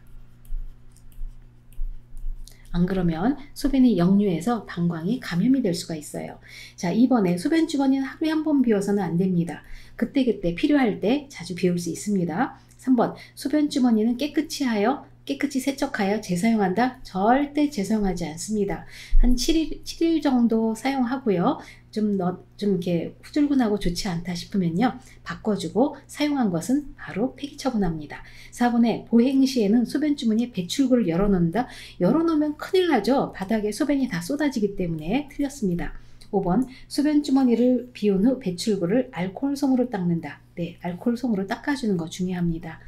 Speaker 1: 안 그러면 소변이 역류해서 방광이 감염이 될 수가 있어요. 자, 2번에 소변주머니는 하루에 한 번 비워서는 안 됩니다. 그때그때 필요할 때 자주 비울 수 있습니다. 3번, 소변주머니는 깨끗이 세척하여 재사용한다? 절대 재사용하지 않습니다. 한 7일 정도 사용하고요. 좀 이렇게 후줄근하고 좋지 않다 싶으면요, 바꿔주고 사용한 것은 바로 폐기 처분합니다. 4번에 보행 시에는 소변주머니의 배출구를 열어놓는다? 열어놓으면 큰일 나죠. 바닥에 소변이 다 쏟아지기 때문에 틀렸습니다. 5번, 소변주머니를 비운 후 배출구를 알코올솜으로 닦는다. 네, 알코올솜으로 닦아주는 거 중요합니다.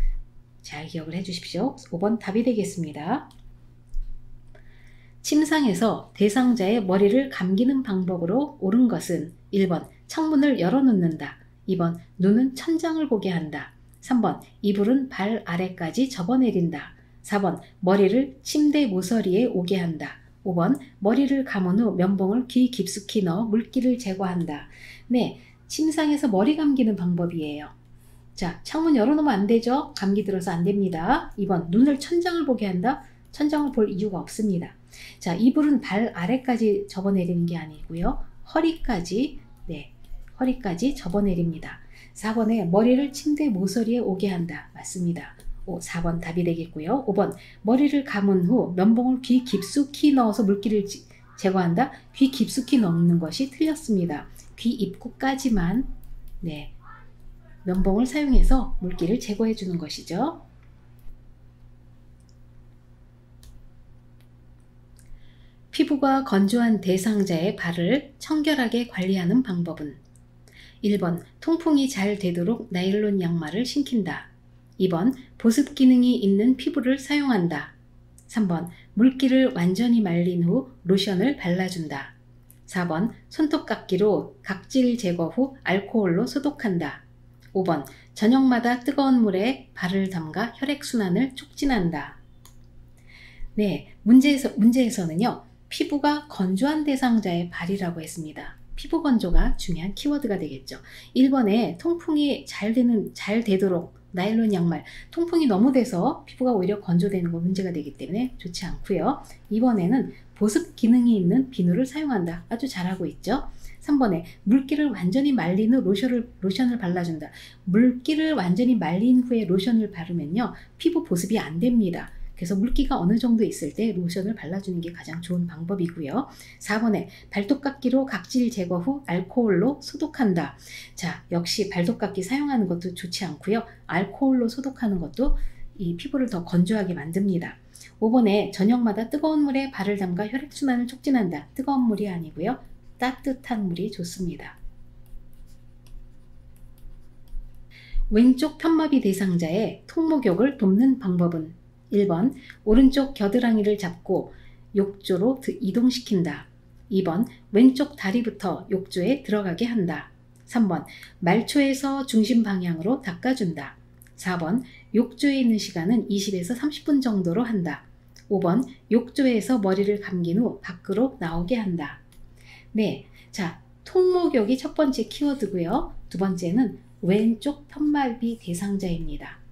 Speaker 1: 잘 기억을 해주십시오. 5번 답이 되겠습니다. 침상에서 대상자의 머리를 감기는 방법으로 옳은 것은 1번, 창문을 열어놓는다. 2번, 눈은 천장을 보게 한다. 3번, 이불은 발 아래까지 접어내린다. 4번, 머리를 침대 모서리에 오게 한다. 5번, 머리를 감은 후 면봉을 귀 깊숙이 넣어 물기를 제거한다. 네, 침상에서 머리 감기는 방법이에요. 자, 창문 열어놓으면 안 되죠. 감기 들어서 안 됩니다. 2번, 눈을 천장을 보게 한다. 천장을 볼 이유가 없습니다. 자, 이불은 발 아래까지 접어내리는 게 아니고요, 허리까지 접어내립니다. 4번에 머리를 침대 모서리에 오게 한다. 맞습니다. 4번 답이 되겠고요. 5번, 머리를 감은 후 면봉을 귀 깊숙이 넣어서 물기를 제거한다. 귀 깊숙이 넣는 것이 틀렸습니다. 귀 입구까지만 면봉을 사용해서 물기를 제거해 주는 것이죠. 피부가 건조한 대상자의 발을 청결하게 관리하는 방법은 1번, 통풍이 잘 되도록 나일론 양말을 신긴다. 2번, 보습 기능이 있는 피부를 사용한다. 3번, 물기를 완전히 말린 후 로션을 발라준다. 4번, 손톱깎이로 각질 제거 후 알코올로 소독한다. 5번, 저녁마다 뜨거운 물에 발을 담가 혈액순환을 촉진한다. 네, 문제에서는요, 피부가 건조한 대상자의 발이라고 했습니다. 피부 건조가 중요한 키워드가 되겠죠. 1번에 통풍이 잘 되도록 나일론 양말, 통풍이 너무 돼서 피부가 오히려 건조되는 거 문제가 되기 때문에 좋지 않고요. 2번에는 보습 기능이 있는 비누를 사용한다. 아주 잘하고 있죠. 3번에 물기를 완전히 말린 후 로션을 발라준다. 물기를 완전히 말린 후에 로션을 바르면요, 피부 보습이 안 됩니다. 그래서 물기가 어느 정도 있을 때 로션을 발라주는 게 가장 좋은 방법이고요. 4번에 발톱깎이로 각질 제거 후 알코올로 소독한다. 자, 역시 발톱깎이 사용하는 것도 좋지 않고요. 알코올로 소독하는 것도 이 피부를 더 건조하게 만듭니다. 5번에 저녁마다 뜨거운 물에 발을 담가 혈액순환을 촉진한다. 뜨거운 물이 아니고요, 따뜻한 물이 좋습니다. 왼쪽 편마비 대상자의 통목욕을 돕는 방법은 1번 오른쪽 겨드랑이를 잡고 욕조로 이동시킨다. 2번 왼쪽 다리부터 욕조에 들어가게 한다. 3번 말초에서 중심 방향으로 닦아준다. 4번 욕조에 있는 시간은 20에서 30분 정도로 한다. 5번 욕조에서 머리를 감긴 후 밖으로 나오게 한다. 네, 자, 통목욕이 첫 번째 키워드고요. 두 번째는 왼쪽 편마비 대상자입니다.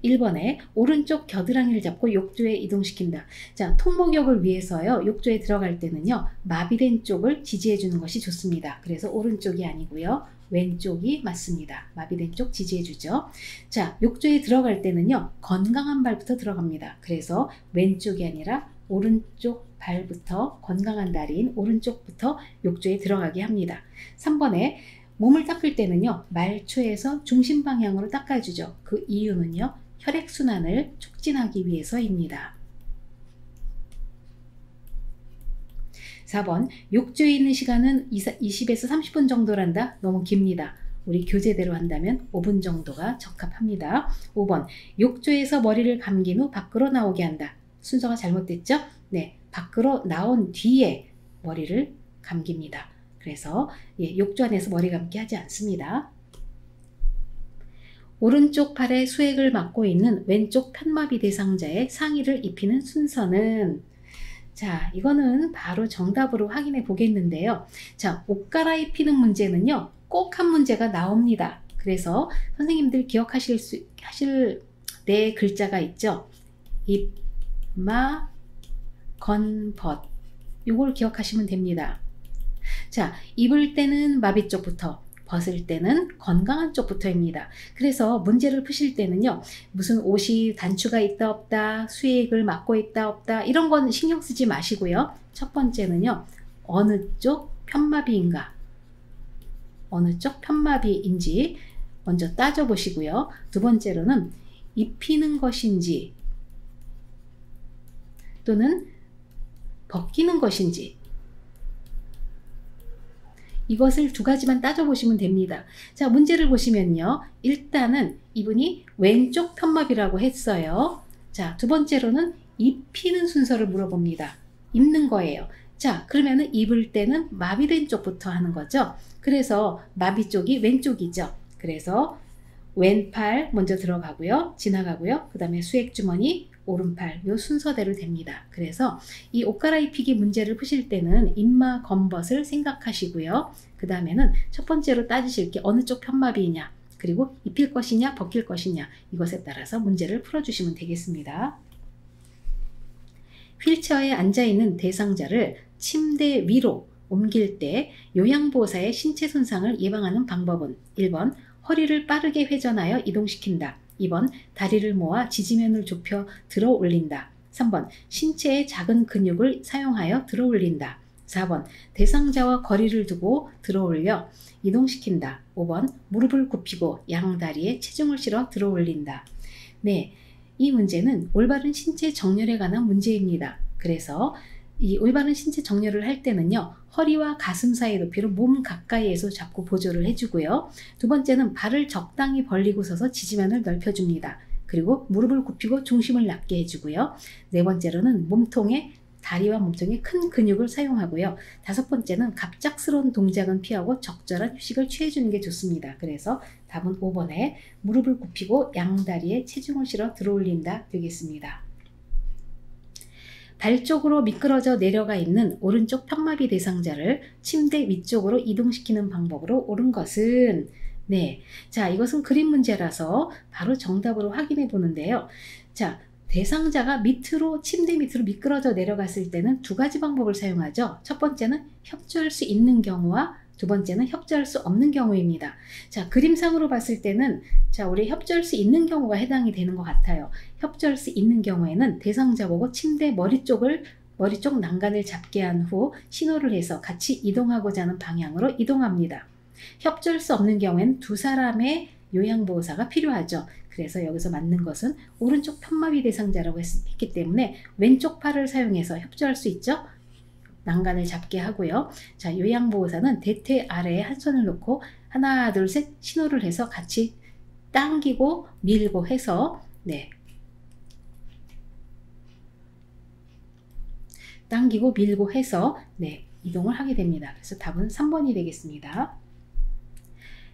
Speaker 1: 1번에 오른쪽 겨드랑이를 잡고 욕조에 이동시킨다. 자, 통목욕을 위해서요, 욕조에 들어갈 때는요, 마비된 쪽을 지지해 주는 것이 좋습니다. 그래서 오른쪽이 아니고요, 왼쪽이 맞습니다. 마비된 쪽 지지해 주죠. 자, 욕조에 들어갈 때는요, 건강한 발부터 들어갑니다. 그래서 왼쪽이 아니라 오른쪽 발부터, 건강한 다리인 오른쪽부터 욕조에 들어가게 합니다. 3번에 몸을 닦을 때는요, 말초에서 중심 방향으로 닦아주죠. 그 이유는요, 혈액순환을 촉진하기 위해서입니다. 4번 욕조에 있는 시간은 20에서 30분 정도란다. 너무 깁니다. 우리 교재대로 한다면 5분 정도가 적합합니다. 5번 욕조에서 머리를 감긴 후 밖으로 나오게 한다. 순서가 잘못됐죠? 네, 밖으로 나온 뒤에 머리를 감깁니다. 그래서 욕조 안에서 머리 감기 하지 않습니다. 오른쪽 팔에 수액을 맡고 있는 왼쪽 편마비 대상자의 상의를 입히는 순서는, 자, 이거는 바로 정답으로 확인해 보겠는데요. 자, 옷 갈아입히는 문제는요, 꼭 한 문제가 나옵니다. 그래서 선생님들 기억하실 네 글자가 있죠. 입, 마, 건, 벗. 요걸 기억하시면 됩니다. 자, 입을 때는 마비 쪽부터, 벗을 때는 건강한 쪽부터입니다. 그래서 문제를 푸실 때는요, 무슨 옷이 단추가 있다 없다, 수액을 맡고 있다 없다, 이런 건 신경 쓰지 마시고요. 첫 번째는요, 어느 쪽 편마비인가, 어느 쪽 편마비인지 먼저 따져보시고요. 두 번째로는 입히는 것인지 또는 벗기는 것인지, 이것을 두 가지만 따져보시면 됩니다. 자, 문제를 보시면요, 일단은 이분이 왼쪽 편마비라고 했어요. 자, 두 번째로는 입히는 순서를 물어봅니다. 입는 거예요. 자, 그러면은 입을 때는 마비된 쪽부터 하는 거죠. 그래서 마비 쪽이 왼쪽이죠. 그래서 왼팔 먼저 들어가고요, 지나가고요, 그 다음에 수액주머니, 오른팔, 요 순서대로 됩니다. 그래서 이 옷 갈아입히기 문제를 푸실 때는 입마 검벗을 생각하시고요. 그 다음에는 첫 번째로 따지실 게 어느 쪽 편마비이냐, 그리고 입힐 것이냐 벗길 것이냐, 이것에 따라서 문제를 풀어주시면 되겠습니다. 휠체어에 앉아있는 대상자를 침대 위로 옮길 때 요양보호사의 신체 손상을 예방하는 방법은 1번 허리를 빠르게 회전하여 이동시킨다. 2번 다리를 모아 지지면을 좁혀 들어 올린다. 3번 신체의 작은 근육을 사용하여 들어 올린다. 4번 대상자와 거리를 두고 들어 올려 이동시킨다. 5번 무릎을 굽히고 양다리에 체중을 실어 들어 올린다. 네, 이 문제는 올바른 신체 정렬에 관한 문제입니다. 그래서 이 올바른 신체 정렬을 할 때는요, 허리와 가슴 사이 높이로 몸 가까이에서 잡고 보조를 해주고요. 두 번째는 발을 적당히 벌리고 서서 지지면을 넓혀줍니다. 그리고 무릎을 굽히고 중심을 낮게 해주고요. 네 번째로는 다리와 몸통에 큰 근육을 사용하고요. 다섯 번째는 갑작스러운 동작은 피하고 적절한 휴식을 취해주는 게 좋습니다. 그래서 답은 5번에 무릎을 굽히고 양다리에 체중을 실어 들어올린다 되겠습니다. 발 쪽으로 미끄러져 내려가 있는 오른쪽 편마비 대상자를 침대 위쪽으로 이동시키는 방법으로 옳은 것은, 네, 자, 이것은 그림 문제라서 바로 정답으로 확인해 보는데요. 자, 대상자가 밑으로, 침대 밑으로 미끄러져 내려갔을 때는 두 가지 방법을 사용하죠. 첫 번째는 협조할 수 있는 경우와 두 번째는 협조할 수 없는 경우입니다. 자, 그림상으로 봤을 때는, 자, 우리 협조할 수 있는 경우가 해당이 되는 것 같아요. 협조할 수 있는 경우에는 대상자 보고 침대 머리 쪽 난간을 잡게 한 후 신호를 해서 같이 이동하고자 하는 방향으로 이동합니다. 협조할 수 없는 경우에는 두 사람의 요양보호사가 필요하죠. 그래서 여기서 맞는 것은 오른쪽 편마비 대상자라고 했기 때문에 왼쪽 팔을 사용해서 협조할 수 있죠. 난간을 잡게 하고요. 자, 요양보호사는 대퇴 아래에 한 손을 놓고 하나, 둘, 셋 신호를 해서 같이 당기고 밀고 해서, 네, 당기고 밀고 해서, 네, 이동을 하게 됩니다. 그래서 답은 3번이 되겠습니다.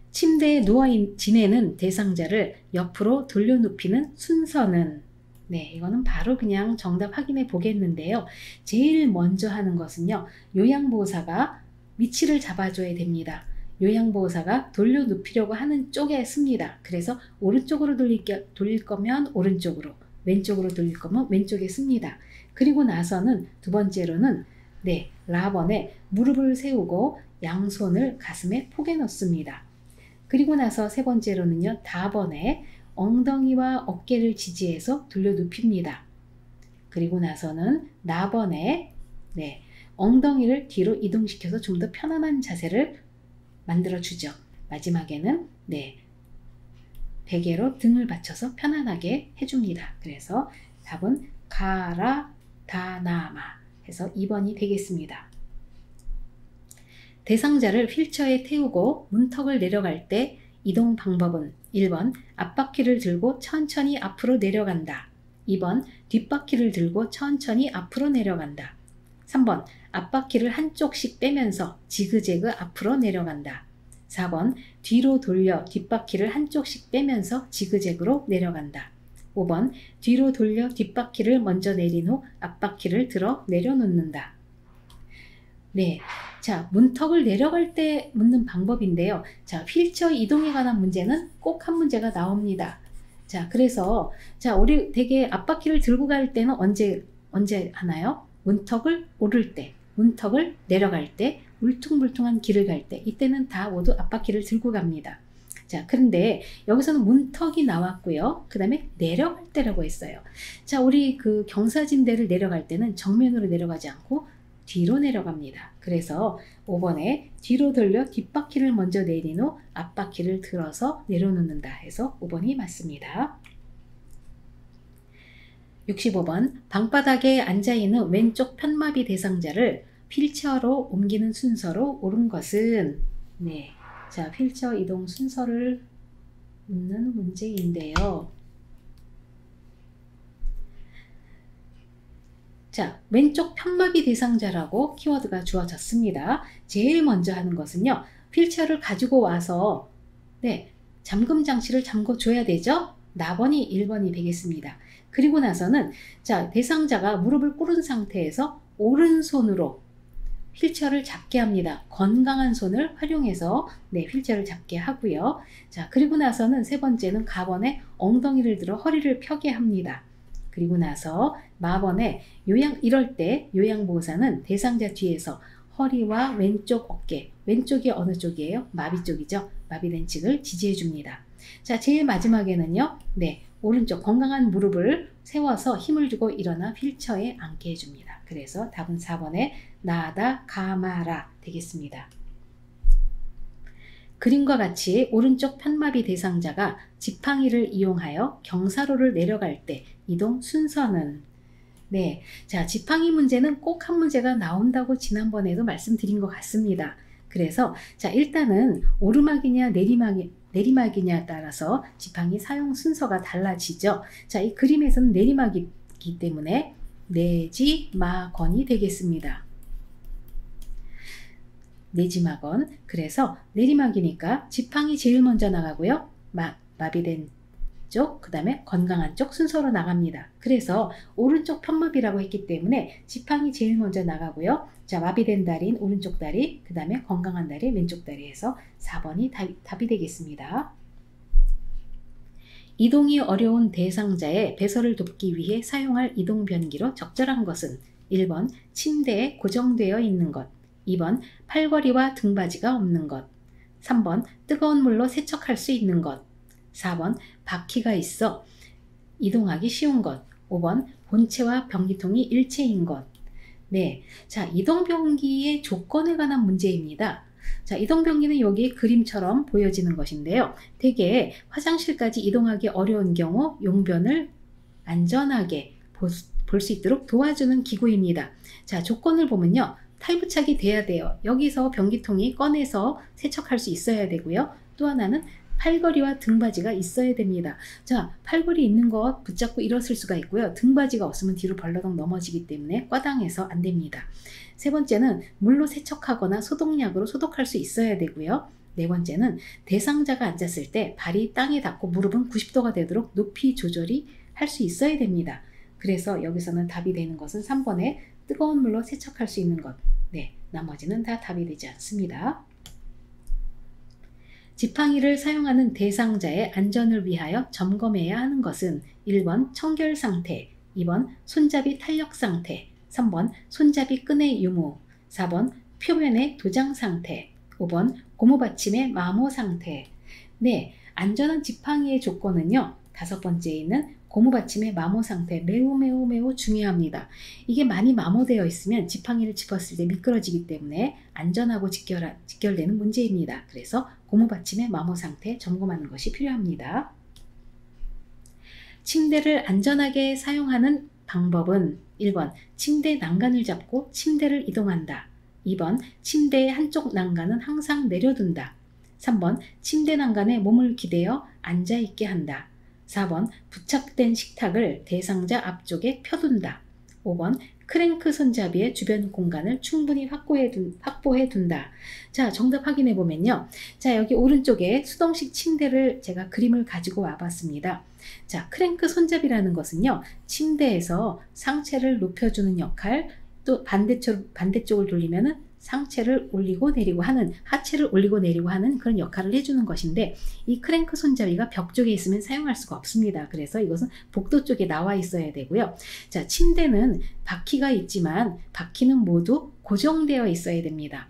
Speaker 1: 침대에 누워 지내는 대상자를 옆으로 돌려눕히는 순서는, 네, 이거는 바로 그냥 정답 확인해 보겠는데요. 제일 먼저 하는 것은요, 요양보호사가 위치를 잡아줘야 됩니다. 요양보호사가 돌려눕히려고 하는 쪽에 씁니다. 그래서 오른쪽으로 돌릴 거면 오른쪽으로, 왼쪽으로 돌릴 거면 왼쪽에 씁니다. 그리고 나서는 두 번째로는, 네, 라번에 무릎을 세우고 양손을 가슴에 포개 놓습니다. 그리고 나서 세 번째로는요, 다번에 엉덩이와 어깨를 지지해서 돌려눕힙니다. 그리고 나서는 나번에, 네, 엉덩이를 뒤로 이동시켜서 좀 더 편안한 자세를 만들어주죠. 마지막에는, 네, 베개로 등을 받쳐서 편안하게 해줍니다. 그래서 답은 가라 다나마 해서 2번이 되겠습니다. 대상자를 휠체어에 태우고 문턱을 내려갈 때 이동 방법은 1번 앞바퀴를 들고 천천히 앞으로 내려간다. 2번 뒷바퀴를 들고 천천히 앞으로 내려간다. 3번 앞바퀴를 한쪽씩 빼면서 지그재그 앞으로 내려간다. 4번 뒤로 돌려 뒷바퀴를 한쪽씩 빼면서 지그재그로 내려간다. 5번 뒤로 돌려 뒷바퀴를 먼저 내린 후 앞바퀴를 들어 내려놓는다. 네, 자, 문턱을 내려갈 때 묻는 방법인데요. 자, 휠체어 이동에 관한 문제는 꼭 한 문제가 나옵니다. 자, 그래서, 자, 우리 되게 앞바퀴를 들고 갈 때는 언제 하나요? 문턱을 오를 때, 문턱을 내려갈 때, 울퉁불퉁한 길을 갈 때, 이때는 다 모두 앞바퀴를 들고 갑니다. 자, 그런데 여기서는 문턱이 나왔고요. 그 다음에 내려갈 때라고 했어요. 자, 우리 그 경사진대를 내려갈 때는 정면으로 내려가지 않고 뒤로 내려갑니다. 그래서 5번에 뒤로 돌려 뒷바퀴를 먼저 내린 후 앞바퀴를 들어서 내려놓는다 해서 5번이 맞습니다. 65번 방바닥에 앉아있는 왼쪽 편마비 대상자를 휠체어로 옮기는 순서로 옳은 것은, 네, 자, 휠체어 이동 순서를 묻는 문제인데요. 자, 왼쪽 편마비 대상자라고 키워드가 주어졌습니다. 제일 먼저 하는 것은요, 휠체어를 가지고 와서, 네, 잠금 장치를 잠궈 줘야 되죠. 나번이 1번이 되겠습니다. 그리고 나서는, 자, 대상자가 무릎을 꿇은 상태에서 오른손으로 휠체어를 잡게 합니다. 건강한 손을 활용해서, 네, 휠체어를 잡게 하고요. 자, 그리고 나서는 세 번째는 가번에 엉덩이를 들어 허리를 펴게 합니다. 그리고 나서 마번에 이럴 때 요양보호사는 대상자 뒤에서 허리와 왼쪽 어깨, 왼쪽이 어느 쪽이에요? 마비 쪽이죠. 마비된 측을 지지해 줍니다. 자, 제일 마지막에는요, 네, 오른쪽 건강한 무릎을 세워서 힘을 주고 일어나 휠체어에 앉게 해줍니다. 그래서 답은 4번에 나다 가마라 되겠습니다. 그림과 같이 오른쪽 편마비 대상자가 지팡이를 이용하여 경사로를 내려갈 때 이동 순서는, 네, 자, 지팡이 문제는 꼭 한 문제가 나온다고 지난번에도 말씀드린 것 같습니다. 그래서 자, 일단은 오르막이냐 내리막이냐에 따라서 지팡이 사용 순서가 달라지죠. 자, 이 그림에서는 내리막이기 때문에 내지막원이 되겠습니다. 내지막원. 그래서 내리막이니까 지팡이 제일 먼저 나가고요. 마비된 쪽, 그 다음에 건강한 쪽 순서로 나갑니다. 그래서 오른쪽 편마비라고 했기 때문에 지팡이 제일 먼저 나가고요. 자, 마비된 다리인 오른쪽 다리, 그 다음에 건강한 다리 왼쪽 다리에서 4번이 답이 되겠습니다. 이동이 어려운 대상자의 배설을 돕기 위해 사용할 이동변기로 적절한 것은 1번 침대에 고정되어 있는 것, 2번 팔걸이와 등받이가 없는 것, 3번 뜨거운 물로 세척할 수 있는 것, 4번 바퀴가 있어 이동하기 쉬운 것, 5번 본체와 변기통이 일체인 것. 네, 자, 이동변기의 조건에 관한 문제입니다. 자, 이동변기는 여기 그림처럼 보여지는 것인데요. 대개 화장실까지 이동하기 어려운 경우 용변을 안전하게 볼 수 있도록 도와주는 기구입니다. 자, 조건을 보면요. 탈부착이 돼야 돼요. 여기서 변기통이 꺼내서 세척할 수 있어야 되고요. 또 하나는 팔걸이와 등받이가 있어야 됩니다. 자, 팔걸이 있는 것 붙잡고 일어설 수가 있고요. 등받이가 없으면 뒤로 벌러덩 넘어지기 때문에 꽈당해서 안 됩니다. 세 번째는 물로 세척하거나 소독약으로 소독할 수 있어야 되고요. 네 번째는 대상자가 앉았을 때 발이 땅에 닿고 무릎은 90도가 되도록 높이 조절이 할 수 있어야 됩니다. 그래서 여기서는 답이 되는 것은 3번에 뜨거운 물로 세척할 수 있는 것. 네, 나머지는 다 답이 되지 않습니다. 지팡이를 사용하는 대상자의 안전을 위하여 점검해야 하는 것은 1번 청결 상태, 2번 손잡이 탄력 상태, 3번 손잡이 끈의 유무, 4번 표면의 도장 상태, 5번 고무받침의 마모 상태. 네, 안전한 지팡이의 조건은요. 5번째에 있는 고무받침의 마모 상태 매우 중요합니다. 이게 많이 마모되어 있으면 지팡이를 짚었을 때 미끄러지기 때문에 안전하고 직결되는 문제입니다. 그래서 고무받침의 마모 상태 점검하는 것이 필요합니다. 침대를 안전하게 사용하는 방법은 1번 침대 난간을 잡고 침대를 이동한다. 2번 침대의 한쪽 난간은 항상 내려둔다. 3번 침대 난간에 몸을 기대어 앉아있게 한다. 4번 부착된 식탁을 대상자 앞쪽에 펴둔다. 5번 크랭크 손잡이의 주변 공간을 충분히 확보해 둔다. 자, 정답 확인해 보면요. 자, 여기 오른쪽에 수동식 침대를 제가 그림을 가지고 와봤습니다. 자, 크랭크 손잡이라는 것은요. 침대에서 상체를 높여주는 역할, 또 반대쪽을 돌리면은 상체를 올리고 내리고 하는, 하체를 올리고 내리고 하는 그런 역할을 해주는 것인데, 이 크랭크 손잡이가 벽 쪽에 있으면 사용할 수가 없습니다. 그래서 이것은 복도 쪽에 나와 있어야 되고요. 자, 침대는 바퀴가 있지만 바퀴는 모두 고정되어 있어야 됩니다.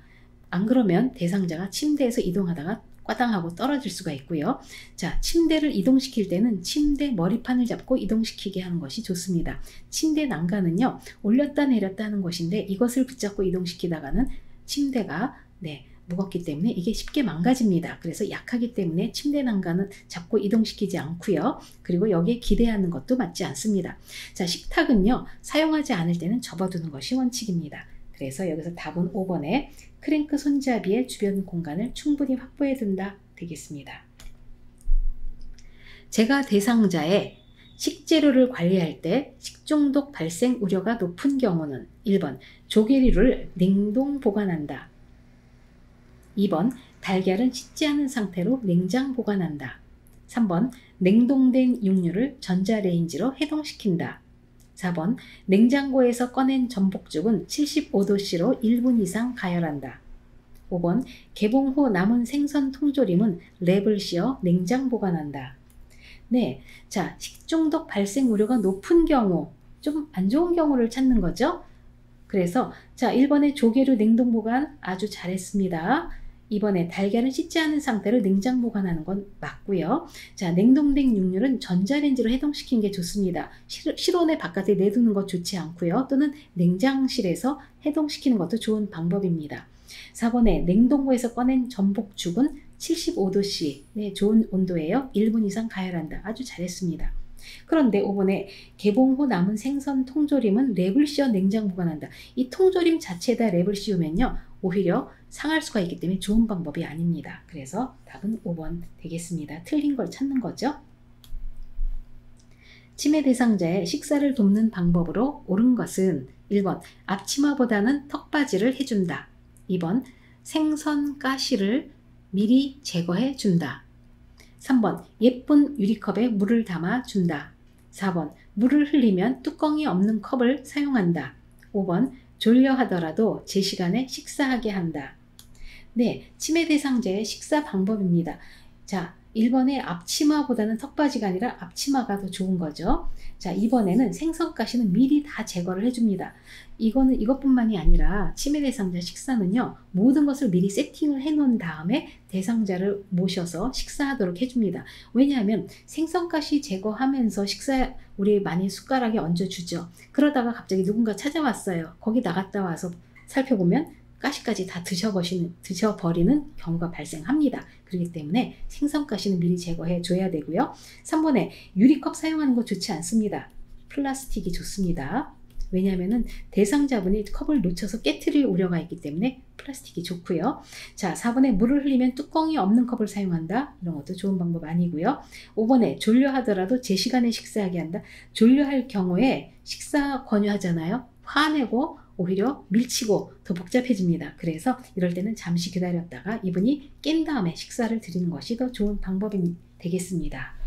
Speaker 1: 안 그러면 대상자가 침대에서 이동하다가 꽈당하고 떨어질 수가 있고요. 자, 침대를 이동시킬 때는 침대 머리판을 잡고 이동시키게 하는 것이 좋습니다. 침대 난간은요, 올렸다 내렸다 하는 것인데 이것을 붙잡고 이동시키다가는 침대가 무겁기 때문에 이게 쉽게 망가집니다. 그래서 약하기 때문에 침대 난간은 잡고 이동시키지 않고요. 그리고 여기에 기대하는 것도 맞지 않습니다. 자, 식탁은요, 사용하지 않을 때는 접어두는 것이 원칙입니다. 그래서 여기서 답은 5번에 크랭크 손잡이의 주변 공간을 충분히 확보해 둔다 되겠습니다. 제가 대상자의 식재료를 관리할 때 식중독 발생 우려가 높은 경우는 1번 조개류를 냉동 보관한다. 2번 달걀은 씻지 않은 상태로 냉장 보관한다. 3번 냉동된 육류를 전자레인지로 해동시킨다. 4번 냉장고에서 꺼낸 전복죽은 75도씨로 1분 이상 가열한다. 5번 개봉 후 남은 생선 통조림은 랩을 씌워 냉장 보관한다. 네, 자, 식중독 발생 우려가 높은 경우, 좀 안 좋은 경우를 찾는 거죠. 그래서 자, 1번에 조개류 냉동 보관 아주 잘했습니다. 2번에 달걀은 씻지 않은 상태로 냉장 보관하는 건 맞고요. 자, 냉동된 육류는 전자레인지로 해동시키는 게 좋습니다. 실온에 바깥에 내두는 것 좋지 않고요. 또는 냉장실에서 해동시키는 것도 좋은 방법입니다. 4번에 냉동고에서 꺼낸 전복죽은 75도씨, 네, 좋은 온도예요. 1분 이상 가열한다. 아주 잘했습니다. 그런데 5번에 개봉 후 남은 생선 통조림은 랩을 씌워 냉장 보관한다. 이 통조림 자체에다 랩을 씌우면요, 오히려 상할 수가 있기 때문에 좋은 방법이 아닙니다. 그래서 답은 5번 되겠습니다. 틀린 걸 찾는 거죠. 치매 대상자의 식사를 돕는 방법으로 옳은 것은 1번 앞치마보다는 턱받이를 해준다. 2번 생선 가시를 미리 제거해 준다. 3번 예쁜 유리컵에 물을 담아 준다. 4번 물을 흘리면 뚜껑이 없는 컵을 사용한다. 5번 졸려 하더라도 제 시간에 식사하게 한다. 네, 치매 대상자의 식사 방법입니다. 자, 1번의 앞치마보다는 턱받이가 아니라 앞치마가 더 좋은 거죠. 자, 이번에는 생선가시는 미리 다 제거를 해줍니다. 이것뿐만이 아니라 치매 대상자 식사는요, 모든 것을 미리 세팅을 해놓은 다음에 대상자를 모셔서 식사하도록 해줍니다. 왜냐하면 생선가시 제거하면서 우리 많이 숟가락에 얹어주죠. 그러다가 갑자기 누군가 찾아왔어요. 거기 나갔다 와서 살펴보면 가시까지 다 드셔버리는 경우가 발생합니다. 그렇기 때문에 생선가시는 미리 제거해 줘야 되고요. 3번에 유리컵 사용하는 거 좋지 않습니다. 플라스틱이 좋습니다. 왜냐하면 대상자분이 컵을 놓쳐서 깨트릴 우려가 있기 때문에 플라스틱이 좋고요. 자, 4번에 물을 흘리면 뚜껑이 없는 컵을 사용한다. 이런 것도 좋은 방법 아니고요. 5번에 졸려 하더라도 제 시간에 식사하게 한다. 졸려할 경우에 식사 권유하잖아요. 화내고 오히려 밀치고 더 복잡해집니다. 그래서 이럴 때는 잠시 기다렸다가 이분이 깬 다음에 식사를 드리는 것이 더 좋은 방법이 되겠습니다.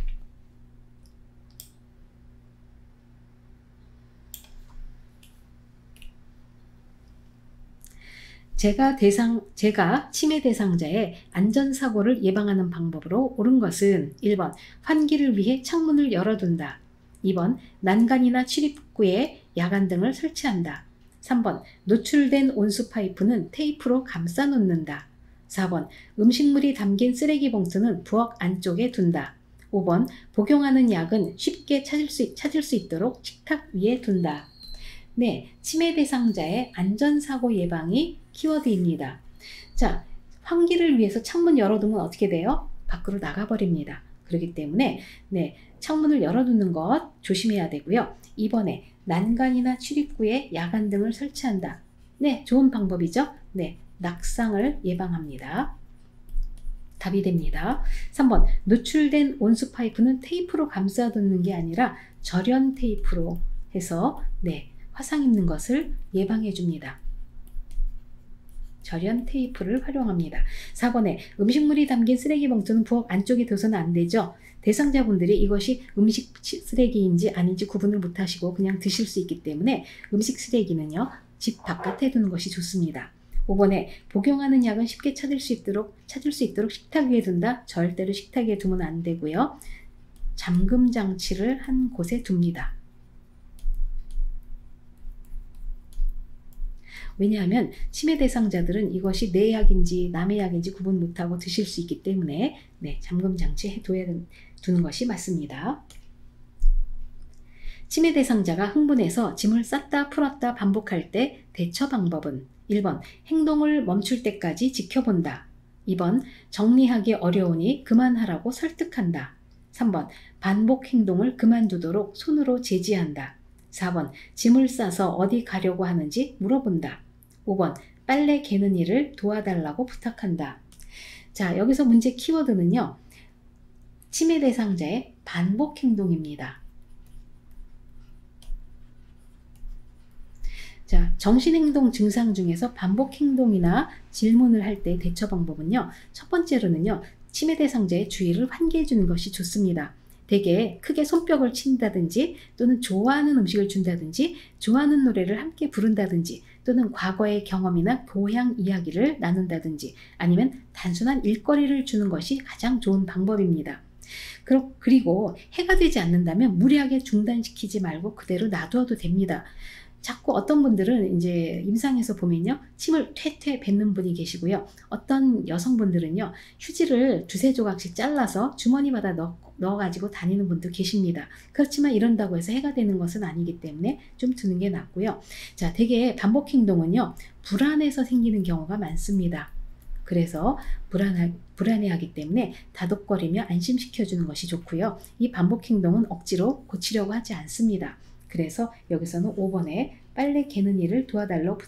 Speaker 1: 제가 치매 대상자의 안전사고를 예방하는 방법으로 옳은 것은 1번 환기를 위해 창문을 열어둔다. 2번 난간이나 출입구에 야간 등을 설치한다. 3번 노출된 온수 파이프는 테이프로 감싸 놓는다. 4번 음식물이 담긴 쓰레기 봉투는 부엌 안쪽에 둔다. 5번 복용하는 약은 쉽게 찾을 수 있도록 식탁 위에 둔다. 네, 치매 대상자의 안전사고 예방이 키워드입니다. 자, 환기를 위해서 창문 열어두면 어떻게 돼요? 밖으로 나가버립니다. 그렇기 때문에 네, 창문을 열어두는 것 조심해야 되고요. 2번에 난간이나 출입구에 야간 등을 설치한다. 네, 좋은 방법이죠. 네, 낙상을 예방합니다. 답이 됩니다. 3번 노출된 온수 파이프는 테이프로 감싸두는 게 아니라 절연 테이프로 해서 네, 화상 입는 것을 예방해 줍니다. 절연 테이프를 활용합니다. 4번에 음식물이 담긴 쓰레기 봉투는 부엌 안쪽에 둬서는 안 되죠. 대상자분들이 이것이 음식 쓰레기인지 아닌지 구분을 못하시고 그냥 드실 수 있기 때문에 음식 쓰레기는요, 집 바깥에 두는 것이 좋습니다. 5번에 복용하는 약은 쉽게 찾을 수 있도록 식탁 위에 둔다. 절대로 식탁 위에 두면 안 되고요. 잠금 장치를 한 곳에 둡니다. 왜냐하면 치매 대상자들은 이것이 내 약인지 남의 약인지 구분 못하고 드실 수 있기 때문에 네, 잠금 장치에 두는 것이 맞습니다. 치매 대상자가 흥분해서 짐을 쌌다 풀었다 반복할 때 대처 방법은 1번 행동을 멈출 때까지 지켜본다. 2번 정리하기 어려우니 그만하라고 설득한다. 3번 반복 행동을 그만두도록 손으로 제지한다. 4번 짐을 싸서 어디 가려고 하는지 물어본다. 5번 빨래 개는 일을 도와달라고 부탁한다. 자, 여기서 문제 키워드는요, 치매 대상자의 반복 행동입니다. 자, 정신행동 증상 중에서 반복 행동이나 질문을 할 때 대처 방법은요, 첫 번째로는요, 치매 대상자의 주의를 환기해 주는 것이 좋습니다. 되게 크게 손뼉을 친다든지 또는 좋아하는 음식을 준다든지 좋아하는 노래를 함께 부른다든지 또는 과거의 경험이나 고향 이야기를 나눈다든지 아니면 단순한 일거리를 주는 것이 가장 좋은 방법입니다. 그리고 해가 되지 않는다면 무리하게 중단시키지 말고 그대로 놔두어도 됩니다. 자꾸 어떤 분들은 이제 임상에서 보면요, 침을 퇴퇴 뱉는 분이 계시고요. 어떤 여성분들은요, 휴지를 두세 조각씩 잘라서 주머니마다 넣어가지고 다니는 분도 계십니다. 그렇지만 이런다고 해서 해가 되는 것은 아니기 때문에 좀 두는 게 낫고요. 자, 되게 반복 행동은요, 불안해서 생기는 경우가 많습니다. 그래서 불안해하기 때문에 다독거리며 안심시켜주는 것이 좋고요. 이 반복 행동은 억지로 고치려고 하지 않습니다. 그래서 여기서는 5번에 빨래 개는 일을 도와달라고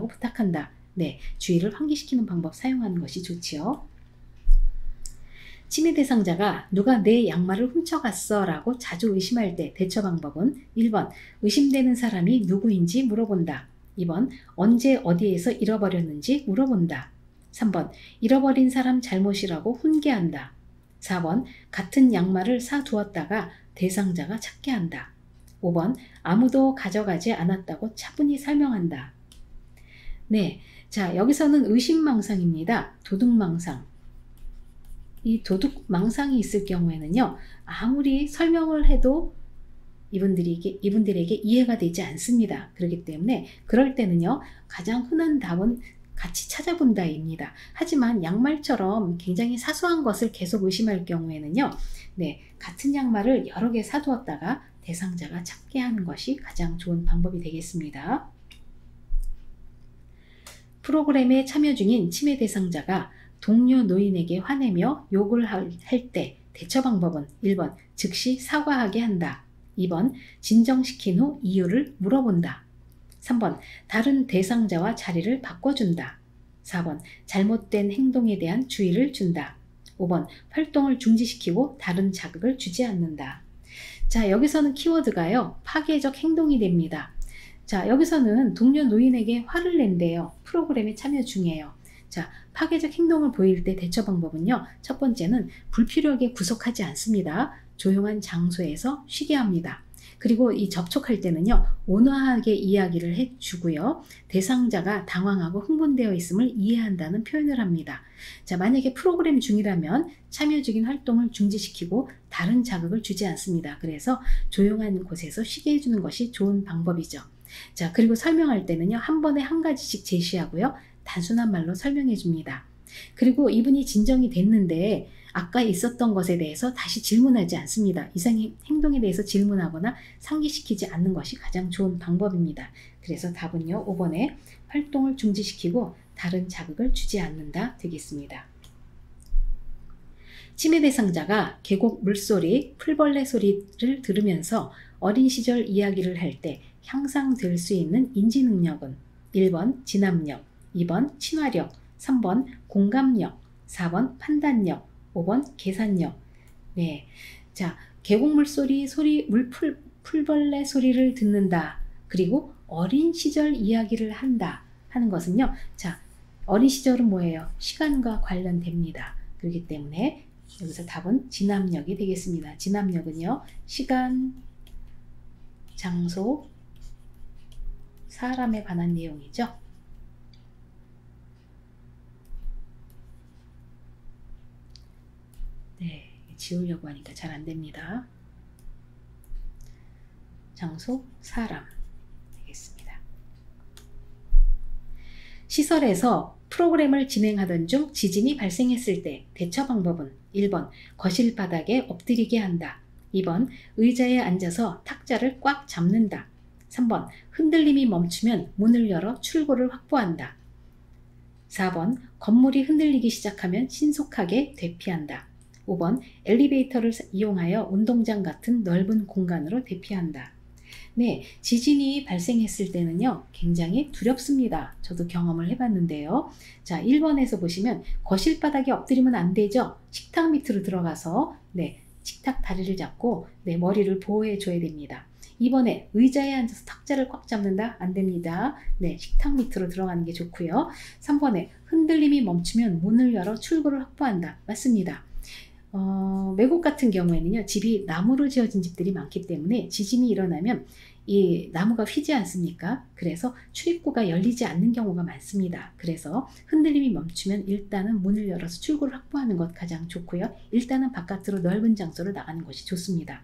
Speaker 1: 부탁한다. 네, 주의를 환기시키는 방법 사용하는 것이 좋지요. 치매 대상자가 누가 내 양말을 훔쳐갔어 라고 자주 의심할 때 대처 방법은 1번 의심되는 사람이 누구인지 물어본다. 2번 언제 어디에서 잃어버렸는지 물어본다. 3번 잃어버린 사람 잘못이라고 훈계한다. 4번 같은 양말을 사두었다가 대상자가 찾게 한다. 5번 아무도 가져가지 않았다고 차분히 설명한다. 네, 자 여기서는 의심망상입니다. 도둑망상. 이 도둑망상이 있을 경우에는요, 아무리 설명을 해도 이분들에게 이해가 되지 않습니다. 그렇기 때문에 그럴 때는요, 가장 흔한 답은 같이 찾아본다입니다. 하지만 양말처럼 굉장히 사소한 것을 계속 의심할 경우에는요, 네, 같은 양말을 여러 개 사두었다가 대상자가 찾게 하는 것이 가장 좋은 방법이 되겠습니다. 프로그램에 참여 중인 침해 대상자가 동료 노인에게 화내며 욕을 할 때 대처 방법은 1번 즉시 사과하게 한다. 2번 진정시킨 후 이유를 물어본다. 3번 다른 대상자와 자리를 바꿔준다. 4번 잘못된 행동에 대한 주의를 준다. 5번 활동을 중지시키고 다른 자극을 주지 않는다. 자, 여기서는 키워드가요, 파괴적 행동이 됩니다. 자, 여기서는 동료 노인에게 화를 낸대요. 프로그램에 참여 중이에요. 자, 파괴적 행동을 보일 때 대처 방법은요, 첫 번째는 불필요하게 구속하지 않습니다. 조용한 장소에서 쉬게 합니다. 그리고 이 접촉할 때는요, 온화하게 이야기를 해주고요, 대상자가 당황하고 흥분되어 있음을 이해한다는 표현을 합니다. 자, 만약에 프로그램 중이라면 참여 중인 활동을 중지시키고 다른 자극을 주지 않습니다. 그래서 조용한 곳에서 쉬게 해주는 것이 좋은 방법이죠. 자, 그리고 설명할 때는요, 한 번에 한 가지씩 제시하고요, 단순한 말로 설명해 줍니다. 그리고 이분이 진정이 됐는데 아까 있었던 것에 대해서 다시 질문하지 않습니다. 이상의 행동에 대해서 질문하거나 상기시키지 않는 것이 가장 좋은 방법입니다. 그래서 답은요, 5번에 활동을 중지시키고 다른 자극을 주지 않는다 되겠습니다. 침해 대상자가 계곡 물소리, 풀벌레 소리를 들으면서 어린 시절 이야기를 할 때 향상될 수 있는 인지 능력은 1번 진압력, 2번 친화력, 3번 공감력, 4번 판단력, 5번 계산력. 네, 자, 계곡물 소리, 풀벌레 소리를 듣는다. 그리고 어린 시절 이야기를 한다 하는 것은요, 자, 어린 시절은 뭐예요? 시간과 관련됩니다. 그렇기 때문에 여기서 답은 진압력이 되겠습니다. 진압력은요, 시간, 장소, 사람에 관한 내용이죠. 네, 지우려고 하니까 잘 안됩니다. 장소, 사람 되겠습니다. 시설에서 프로그램을 진행하던 중 지진이 발생했을 때 대처 방법은 1번 거실 바닥에 엎드리게 한다. 2번 의자에 앉아서 탁자를 꽉 잡는다. 3번 흔들림이 멈추면 문을 열어 출구를 확보한다. 4번 건물이 흔들리기 시작하면 신속하게 대피한다. 5번 엘리베이터를 이용하여 운동장 같은 넓은 공간으로 대피한다. 네, 지진이 발생했을 때는요, 굉장히 두렵습니다. 저도 경험을 해봤는데요. 자, 1번에서 보시면 거실 바닥에 엎드리면 안 되죠. 식탁 밑으로 들어가서 네, 식탁 다리를 잡고 네, 머리를 보호해 줘야 됩니다. 2번에 의자에 앉아서 탁자를 꽉 잡는다? 안 됩니다. 네, 식탁 밑으로 들어가는 게 좋고요. 3번에 흔들림이 멈추면 문을 열어 출구를 확보한다. 맞습니다. 외국 같은 경우에는요, 집이 나무로 지어진 집들이 많기 때문에 지진이 일어나면 이 나무가 휘지 않습니까? 그래서 출입구가 열리지 않는 경우가 많습니다. 그래서 흔들림이 멈추면 일단은 문을 열어서 출구를 확보하는 것 가장 좋고요. 일단은 바깥으로 넓은 장소로 나가는 것이 좋습니다.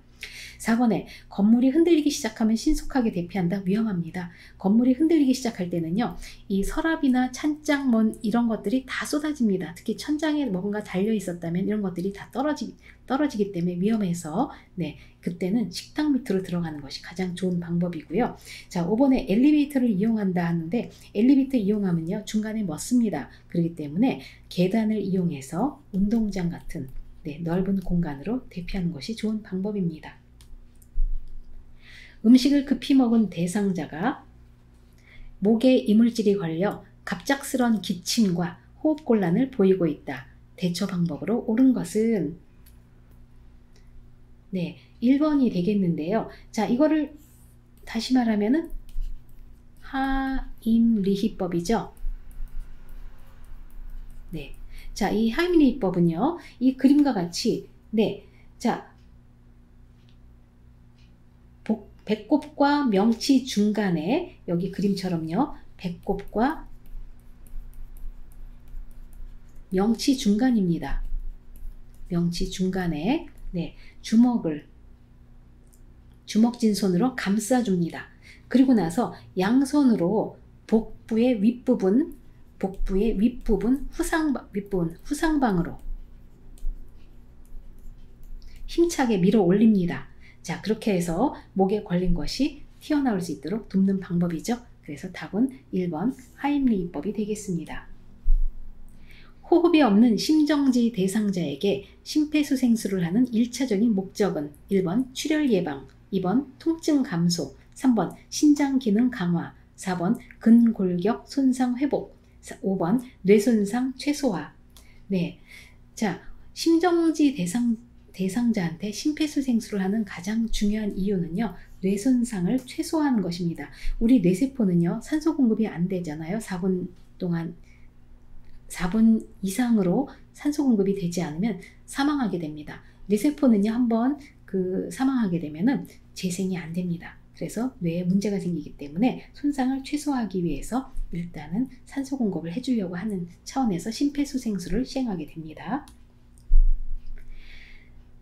Speaker 1: 4번에 건물이 흔들리기 시작하면 신속하게 대피한다. 위험합니다. 건물이 흔들리기 시작할 때는요, 이 서랍이나 찬장, 이런 것들이 다 쏟아집니다. 특히 천장에 뭔가 달려 있었다면 이런 것들이 다 떨어지기 때문에 위험해서 네, 그때는 식탁 밑으로 들어가는 것이 가장 좋은 방법이고요. 자, 5번에 엘리베이터를 이용한다 하는데 엘리베이터 이용하면요, 중간에 멎습니다. 그렇기 때문에 계단을 이용해서 운동장 같은 네, 넓은 공간으로 대피하는 것이 좋은 방법입니다. 음식을 급히 먹은 대상자가 목에 이물질이 걸려 갑작스런 기침과 호흡곤란을 보이고 있다. 대처 방법으로 옳은 것은 네, 1번이 되겠는데요. 자, 이거를 다시 말하면은 하임리히법이죠. 네. 자, 이 하임리히법은요, 이 그림과 같이, 네, 자, 배꼽과 명치 중간에, 여기 그림처럼요, 배꼽과 명치 중간입니다. 명치 중간에, 네, 주먹진 손으로 감싸줍니다. 그리고 나서 양손으로 복부의 윗부분 후상방으로 힘차게 밀어 올립니다. 자, 그렇게 해서 목에 걸린 것이 튀어나올 수 있도록 돕는 방법이죠. 그래서 답은 1번 하임리히법이 되겠습니다. 호흡이 없는 심정지 대상자에게 심폐소생술을 하는 1차적인 목적은 1번 출혈 예방, 2번 통증 감소, 3번 신장 기능 강화, 4번 근골격 손상 회복, 5번 뇌손상 최소화. 네, 자, 심정지 대상자한테 심폐소생술을 하는 가장 중요한 이유는요, 뇌손상을 최소화하는 것입니다. 우리 뇌세포는요, 산소 공급이 안 되잖아요. 4분 이상으로 산소 공급이 되지 않으면 사망하게 됩니다. 뇌세포는요, 한번 사망하게 되면은 재생이 안 됩니다. 그래서 뇌에 문제가 생기기 때문에 손상을 최소화하기 위해서 일단은 산소 공급을 해주려고 하는 차원에서 심폐소생술을 시행하게 됩니다.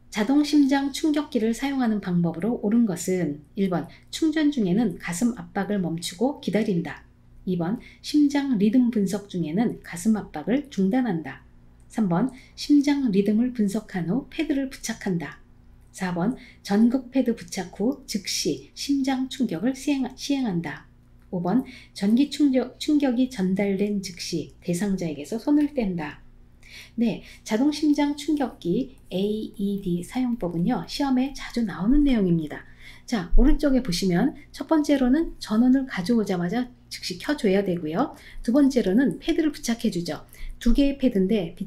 Speaker 1: 자동심장 충격기를 사용하는 방법으로 옳은 것은 1번 충전 중에는 가슴 압박을 멈추고 기다린다. 2번 심장 리듬 분석 중에는 가슴 압박을 중단한다. 3번 심장 리듬을 분석한 후 패드를 부착한다. 4번 전극 패드 부착 후 즉시 심장 충격을 시행한다. 5번 전기 충격이 전달된 즉시 대상자에게서 손을 뗀다. 네, 자동심장 충격기 AED 사용법은요, 시험에 자주 나오는 내용입니다. 자, 오른쪽에 보시면 첫 번째로는 전원을 가져오자마자 즉시 켜줘야 되고요. 두 번째로는 패드를 부착해주죠. 두 개의 패드인데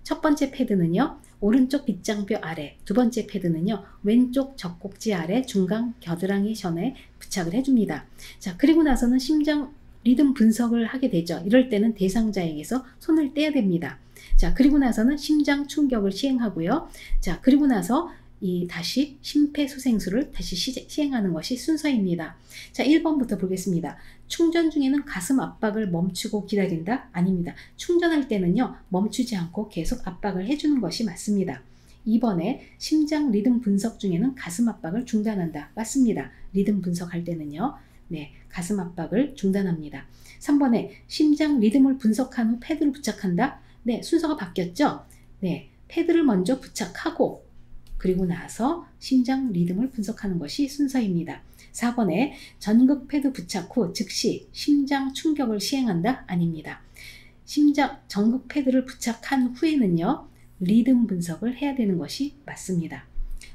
Speaker 1: 첫 번째 패드는요, 오른쪽 빗장뼈 아래, 두 번째 패드는요, 왼쪽 젖꼭지 아래 중간 겨드랑이 선에 부착을 해줍니다. 자, 그리고 나서는 심장 리듬 분석을 하게 되죠. 이럴 때는 대상자에게서 손을 떼야 됩니다. 자, 그리고 나서는 심장 충격을 시행하고요. 자, 그리고 나서 다시 심폐소생술을 다시 시행하는 것이 순서입니다. 자, 1번부터 보겠습니다. 충전 중에는 가슴 압박을 멈추고 기다린다? 아닙니다. 충전할 때는요, 멈추지 않고 계속 압박을 해주는 것이 맞습니다. 2번에 심장 리듬 분석 중에는 가슴 압박을 중단한다. 맞습니다. 리듬 분석할 때는요, 네, 가슴 압박을 중단합니다. 3번에 심장 리듬을 분석한 후 패드를 부착한다? 네, 순서가 바뀌었죠? 네, 패드를 먼저 부착하고 그리고 나서 심장 리듬을 분석하는 것이 순서입니다. 4번에 전극 패드 부착 후 즉시 심장 충격을 시행한다? 아닙니다. 전극 패드를 부착한 후에는요, 리듬 분석을 해야 되는 것이 맞습니다.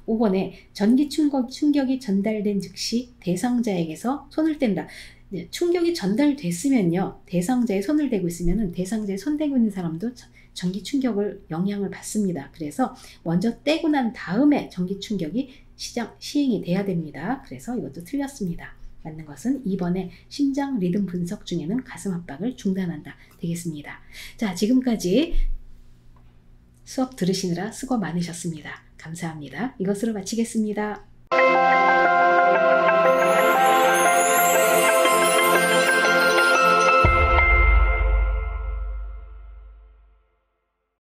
Speaker 1: 5번에 전기 충격이 전달된 즉시 대상자에게서 손을 뗀다. 네, 충격이 전달됐으면요, 대상자에 손을 대고 있으면 대상자에 손 대고 있는 사람도 전기 충격을 영향을 받습니다. 그래서 먼저 떼고 난 다음에 전기 충격이 시행이 돼야 됩니다. 그래서 이것도 틀렸습니다. 맞는 것은 2번에 심장 리듬 분석 중에는 가슴 압박을 중단한다 되겠습니다. 자, 지금까지 수업 들으시느라 수고 많으셨습니다. 감사합니다. 이것으로 마치겠습니다.